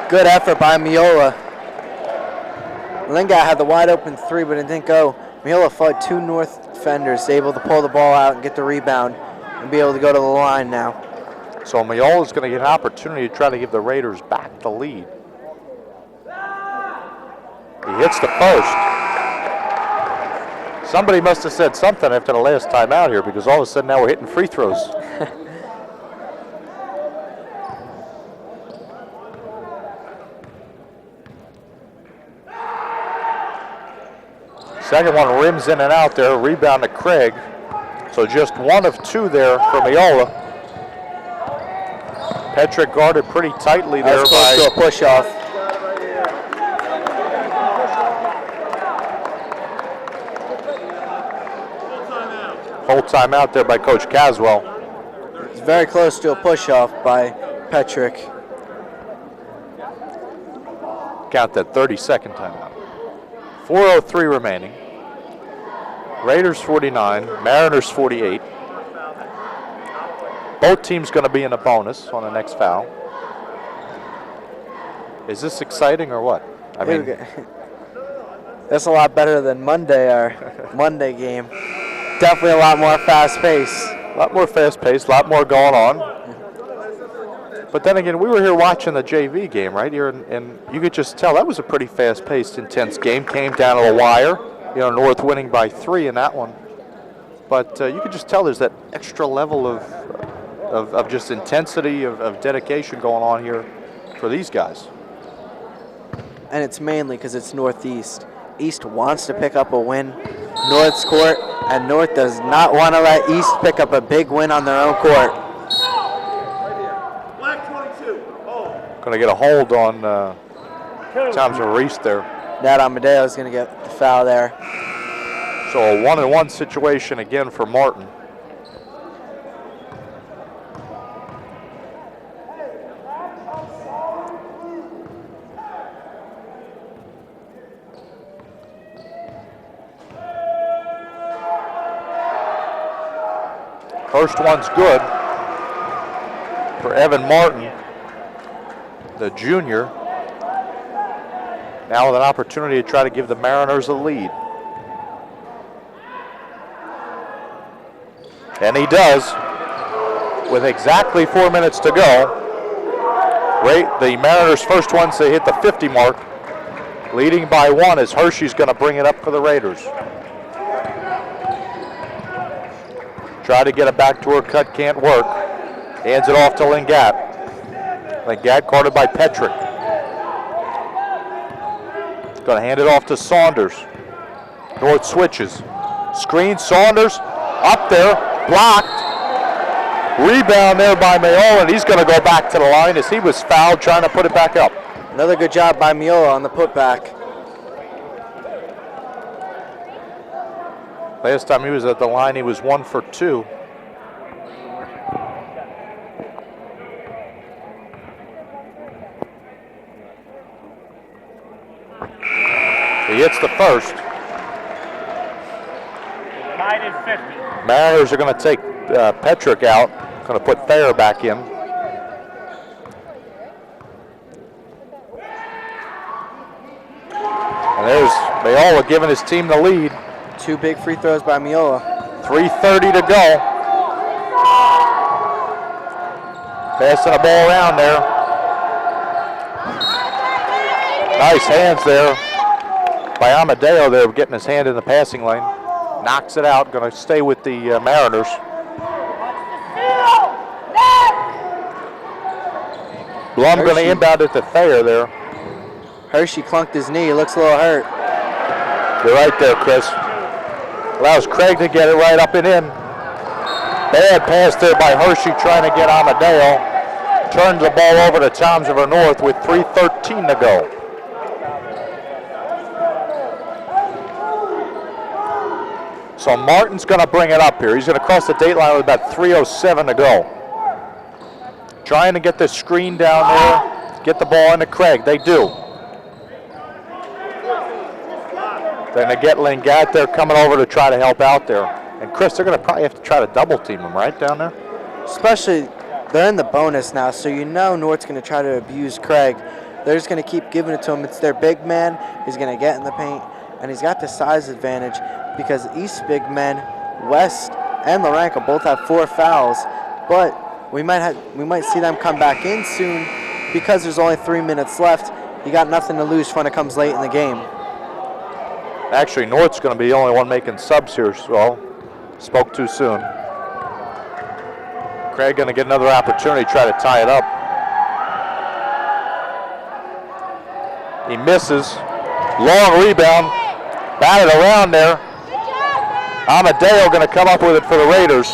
Good effort by Miola. Lingat had the wide open 3, but it didn't go. Miola fought 2 North defenders, able to pull the ball out and get the rebound and be able to go to the line now. So Miola's going to get an opportunity to try to give the Raiders back the lead. He hits the post. Somebody must have said something after the last time out here, because all of a sudden now we're hitting free throws. Second one rims in and out there, rebound to Craig. So just 1 of 2 there for Miola. Petrick guarded pretty tightly there by to a push-off. Full timeout there by Coach Caswell. It's very close to a push-off by Petrick. Count that 30-second timeout. 4:03 remaining. Raiders 49, Mariners 48. Both teams going to be in a bonus on the next foul. Is this exciting or what? I mean, that's a lot better than our Monday game. Definitely a lot more fast-paced. A lot more fast-paced, a lot more going on. But then again, we were here watching the JV game right here, and you could just tell that was a pretty fast-paced, intense game. Came down to the wire. You know, North winning by 3 in that one. But you could just tell there's that extra level of just intensity, of dedication going on here for these guys. And it's mainly because it's Northeast. East wants to pick up a win. North's court, and North does not want to let East pick up a big win on their own court. Going to get a hold on Thomas Reese there. Nat Amadeo is going to get the foul there. So a 1-on-1 situation again for Martin. First one's good for Evan Martin, the junior. Now with an opportunity to try to give the Mariners a lead. And he does, with exactly 4 minutes to go. The Mariners' first ones to hit the 50 mark, leading by 1 as Hershey's going to bring it up for the Raiders. Try to get a backdoor cut, can't work. Hands it off to Lingat. Lingat guarded by Petrick. Going to hand it off to Saunders. North switches. Screen, Saunders up there, blocked. Rebound there by Mayola, and he's going to go back to the line as he was fouled trying to put it back up. Another good job by Mayola on the putback. Last time he was at the line, he was 1 for 2. He hits the first. Tied at 50. Mariners are going to take Petrick out. Going to put Thayer back in. And there's Mayola giving his team the lead. 2 big free throws by Mayola. 3:30 to go. Passing the ball around there. Nice hands there by Amadeo there, getting his hand in the passing lane. Knocks it out, going to stay with the Mariners. Blum going to inbound it to Thayer there. Hershey clunked his knee, looks a little hurt. You're right there, Chris. Allows Craig to get it right up and in. Bad pass there by Hershey trying to get Amadeo. Turns the ball over to Toms River North with 3:13 to go. So Martin's going to bring it up here. He's going to cross the date line with about 3:07 to go. Trying to get the screen down there, get the ball into Craig. They do. They're going to get Lingat there coming over to try to help out there. And Chris, they're going to probably have to try to double team him, right, down there? Especially, they're in the bonus now, so you know North's going to try to abuse Craig. They're just going to keep giving it to him. It's their big man. He's going to get in the paint, and he's got the size advantage because East big men, West and Laranka both have 4 fouls, but we might see them come back in soon because there's only 3 minutes left. You got nothing to lose when it comes late in the game. Actually, North's going to be the only one making subs here, so spoke too soon. Craig going to get another opportunity to try to tie it up. He misses. Long rebound. Batted around there. Amadeo going to come up with it for the Raiders.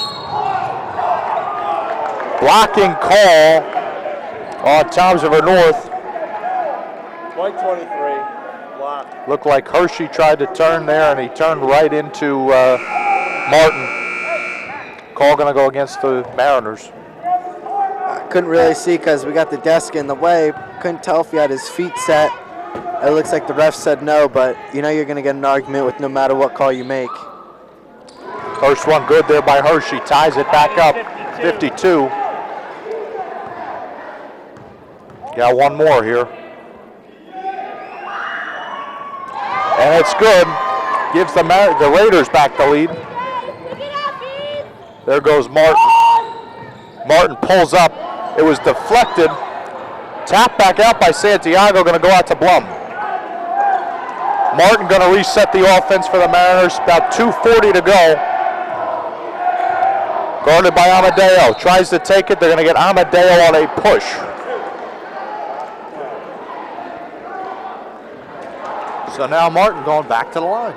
Blocking call on Toms River North. White 23, block. Looked like Hershey tried to turn there, and he turned right into Martin. Call going to go against the Mariners. I couldn't really see because we got the desk in the way. Couldn't tell if he had his feet set. It looks like the ref said no, but you know you're going to get an argument with no matter what call you make. First one good there by Hershey. Ties it back up. 52. Got one more here. And it's good. Gives the Raiders back the lead. There goes Martin. Martin pulls up. It was deflected. Tapped back out by Santiago. Going to go out to Blum. Martin going to reset the offense for the Mariners. About 2:40 to go. Guarded by Amadeo. Tries to take it. They're going to get Amadeo on a push. So now Martin going back to the line.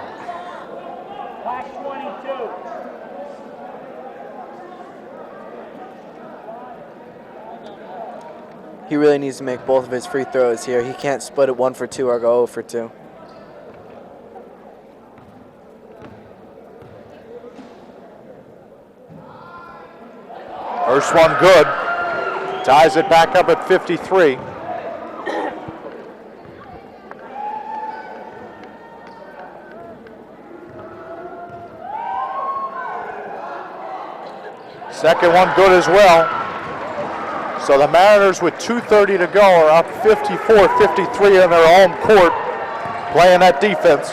Black 22. He really needs to make both of his free throws here. He can't split it 1 for 2 or go 0 for 2. First one good. Ties it back up at 53. Second one good as well. So the Mariners with 2:30 to go are up 54-53 in their home court playing that defense.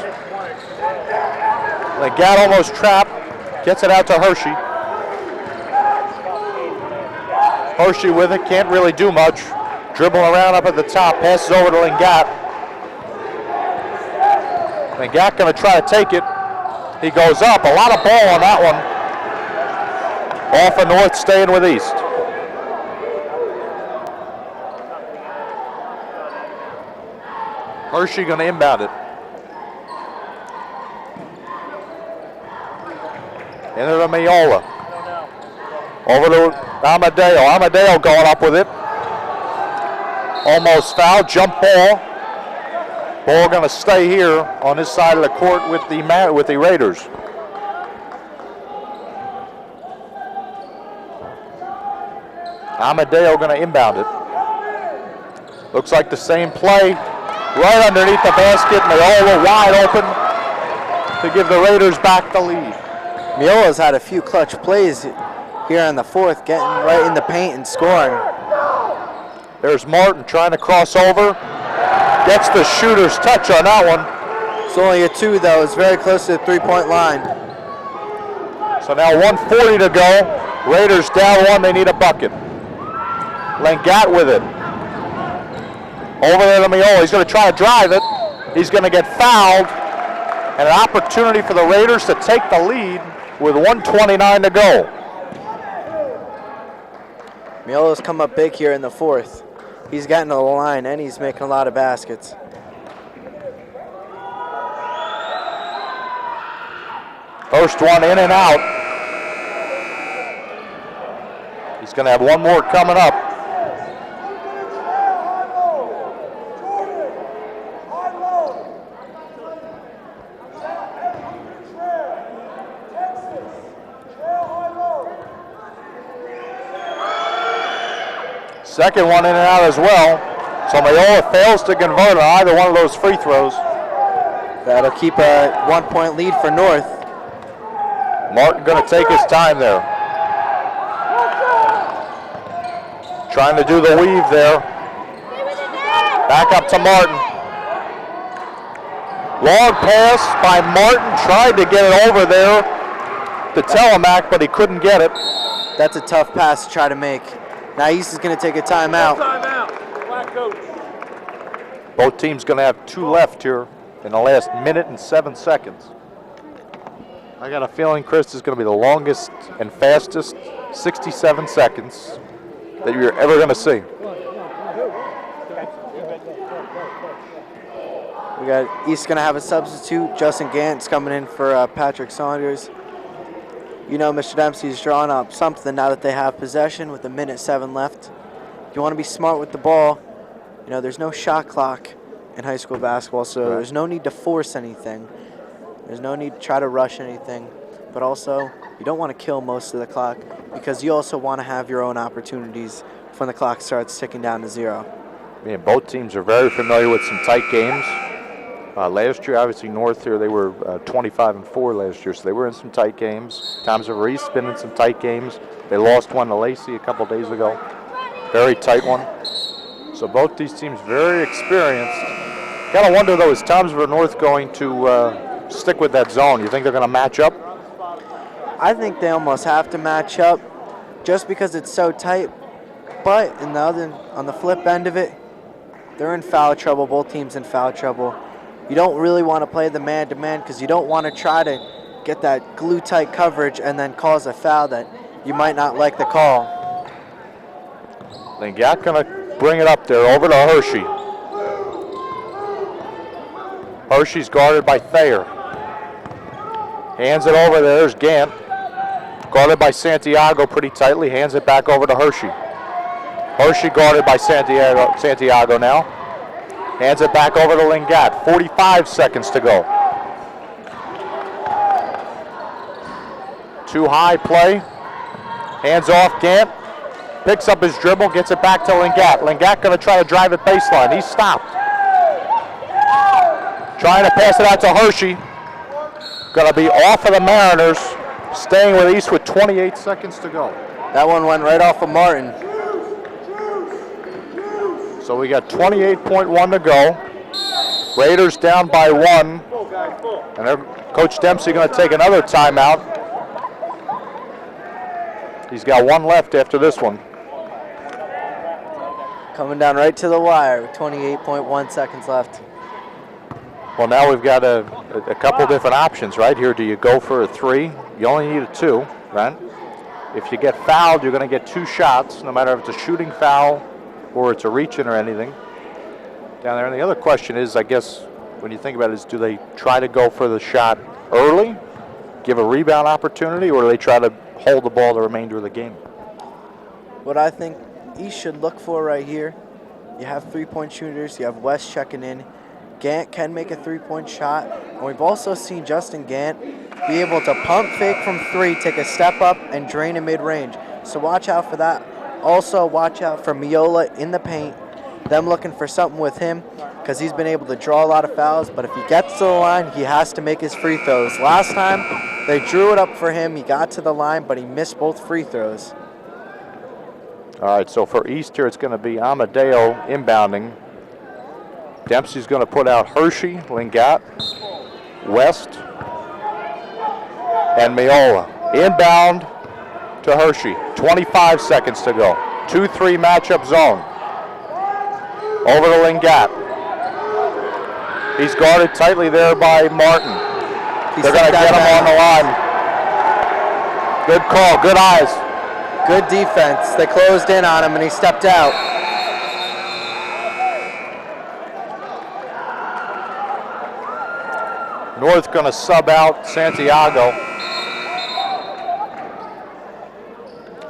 Legat almost trapped, gets it out to Hershey. Hershey with it, can't really do much. Dribbling around up at the top, passes over to Legat. Legat gonna try to take it. He goes up, a lot of ball on that one. Off of North, staying with East. Hershey gonna inbound it. Into the Miola. Over to Amadeo. Amadeo going up with it. Almost foul, jump ball. Ball gonna stay here on this side of the court with the Raiders. Amadeo gonna inbound it. Looks like the same play. Right underneath the basket, Miola wide open to give the Raiders back the lead. Miola's had a few clutch plays here in the fourth, getting right in the paint and scoring. There's Martin trying to cross over. Gets the shooter's touch on that one. It's only a 2 though, it's very close to the 3-point line. So now 1:40 to go. Raiders down 1, they need a bucket. Legat with it. Over there to Miola, he's going to try to drive it. He's going to get fouled. And an opportunity for the Raiders to take the lead with 1:29 to go. Miola's come up big here in the fourth. He's gotten to the line and he's making a lot of baskets. First one in and out. He's going to have one more coming up. Second one in and out as well. So Miola fails to convert on either one of those free throws. That'll keep a 1-point lead for North. Martin going to take his time there. Trying to do the weave there. Back up to Martin. Long pass by Martin. Tried to get it over there to Telemac, but he couldn't get it. That's a tough pass to try to make. Now East is going to take a timeout. Black coach. Both teams going to have 2 left here in the last minute and 7 seconds. I got a feeling, Chris, this is going to be the longest and fastest 67 seconds that you're ever going to see. We got East going to have a substitute. Justin Gant's coming in for Patrick Saunders. You know Mr. Dempsey's drawn up something now that they have possession with 1:07 left. You want to be smart with the ball. You know, there's no shot clock in high school basketball, so there's no need to force anything. There's no need to try to rush anything. But also, you don't want to kill most of the clock because you also want to have your own opportunities when the clock starts ticking down to 0. Man, both teams are very familiar with some tight games. Last year, obviously, North here, they were 25-4 last year, so they were in some tight games. Tom's River East been in some tight games. They lost one to Lacey a couple days ago. Very tight one. So both these teams very experienced. Got to wonder, though, is Tom's River North going to stick with that zone? You think they're going to match up? I think they almost have to match up just because it's so tight. But on the flip end of it, they're in foul trouble. Both teams in foul trouble. You don't really want to play the man-to-man because you don't want to try to get that glue-tight coverage and then cause a foul that you might not like the call. Legat going to bring it up there over to Hershey. Hershey's guarded by Thayer. Hands it over there. There's Gant. Guarded by Santiago pretty tightly. Hands it back over to Hershey. Hershey guarded by Santiago now. Hands it back over to Legat. 45 seconds to go. Too high play. Hands off Gant. Picks up his dribble, gets it back to Legat. Legat going to try to drive it baseline. He's stopped. Trying to pass it out to Hershey. Going to be off of the Mariners. Staying with East with 28 seconds to go. That one went right off of Martin. So we got 28.1 to go. Raiders down by 1. And Coach Dempsey going to take another timeout. He's got 1 left after this one. Coming down right to the wire with 28.1 seconds left. Well, now we've got a couple different options right here. Do you go for a 3? You only need a 2, right? If you get fouled, you're going to get 2 shots, no matter if it's a shooting foul or it's a reach-in or anything down there. And the other question is, I guess, when you think about it, is do they try to go for the shot early, give a rebound opportunity, or do they try to hold the ball the remainder of the game? What I think East should look for right here, you have 3-point shooters, you have West checking in. Gant can make a 3-point shot, and we've also seen Justin Gant be able to pump fake from 3, take a step up, and drain a mid-range. So watch out for that. Also watch out for Miola in the paint, them looking for something with him, because he's been able to draw a lot of fouls, but if he gets to the line, he has to make his free throws. Last time, they drew it up for him, he got to the line, but he missed both free throws. All right, so for East here, it's going to be Amadeo inbounding. Dempsey's going to put out Hershey, Lingat, West, and Miola. Inbound to Hershey. 25 seconds to go. 2-3 matchup zone. Over to Lingat. He's guarded tightly there by Martin. They're going to get him on the line. Good call, good eyes. Good defense. They closed in on him and he stepped out. North going to sub out Santiago.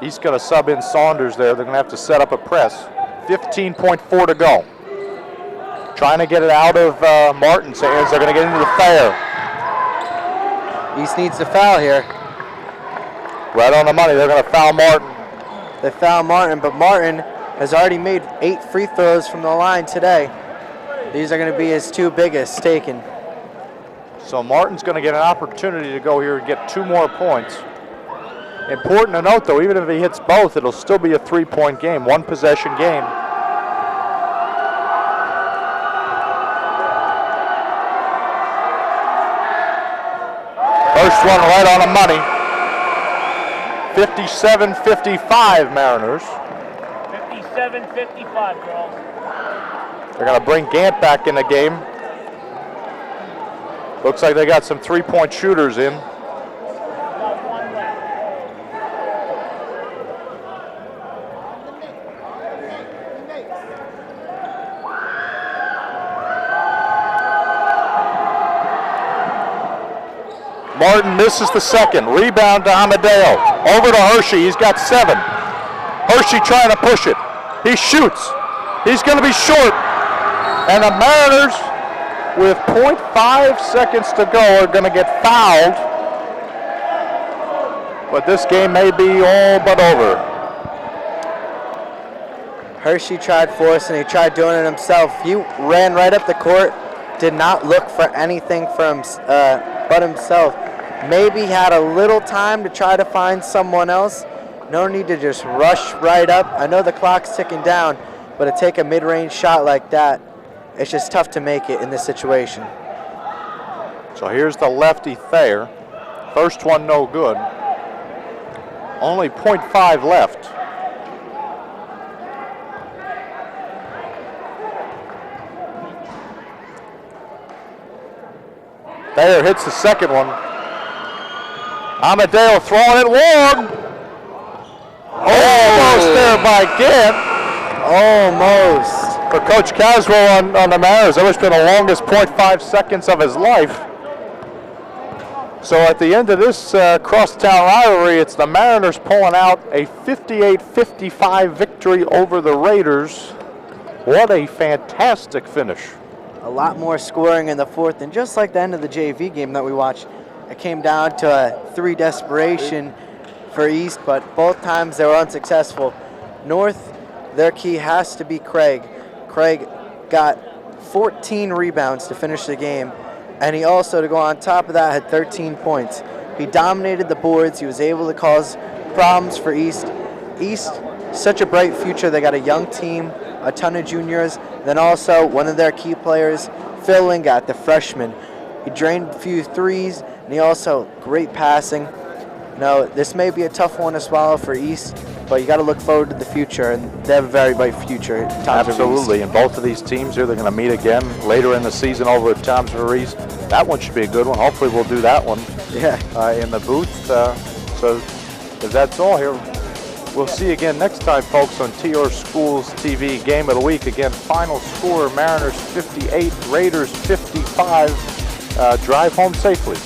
He's going to sub in Saunders there. They're going to have to set up a press. 15.4 to go. Trying to get it out of Martin's hands. They're going to get into the fair. East needs to foul here. Right on the money. They're going to foul Martin. They foul Martin, but Martin has already made 8 free throws from the line today. These are going to be his 2 biggest taken. So Martin's going to get an opportunity to go here and get 2 more points. Important to note, though, even if he hits both, it'll still be a 3-point game, 1-possession game. First one right on the money. 57-55 Mariners. 57-55, girls. They're going to bring Gant back in the game. Looks like they got some 3-point shooters in. Martin misses the second. Rebound to Amadeo. Over to Hershey. He's got 7. Hershey trying to push it. He shoots. He's going to be short. And the Mariners, with 0.5 seconds to go, are going to get fouled. But this game may be all but over. Hershey tried forcing, he tried doing it himself. He ran right up the court, did not look for anything from but himself. Maybe had a little time to try to find someone else. No need to just rush right up. I know the clock's ticking down, but to take a mid-range shot like that, it's just tough to make it in this situation. So here's the lefty Thayer. First one no good. Only 0.5 left. Thayer hits the second one. Amadeo throwing it long. Almost there by Gant. Almost. For Coach Caswell on the Mariners, that was been the longest 0.5 seconds of his life. So at the end of this crosstown rivalry, it's the Mariners pulling out a 58-55 victory over the Raiders. What a fantastic finish. A lot more scoring in the fourth, and just like the end of the JV game that we watched, it came down to a 3 desperation for East, but both times they were unsuccessful. North, their key has to be Craig. Craig got 14 rebounds to finish the game, and he also, to go on top of that, had 13 points. He dominated the boards. He was able to cause problems for East. East, such a bright future. They got a young team, a ton of juniors. Then also one of their key players, Phil got the freshman. He drained a few threes, and he also great passing. This may be a tough one to swallow for East, but you got to look forward to the future, and they have a very bright future. Absolutely, and both of these teams here, they're going to meet again later in the season over at Tom's River. That one should be a good one. Hopefully we'll do that one in the booth. So if that's all here, we'll see you again next time, folks, on TR Schools TV Game of the Week. Again, final score, Mariners 58, Raiders 55. Drive home safely.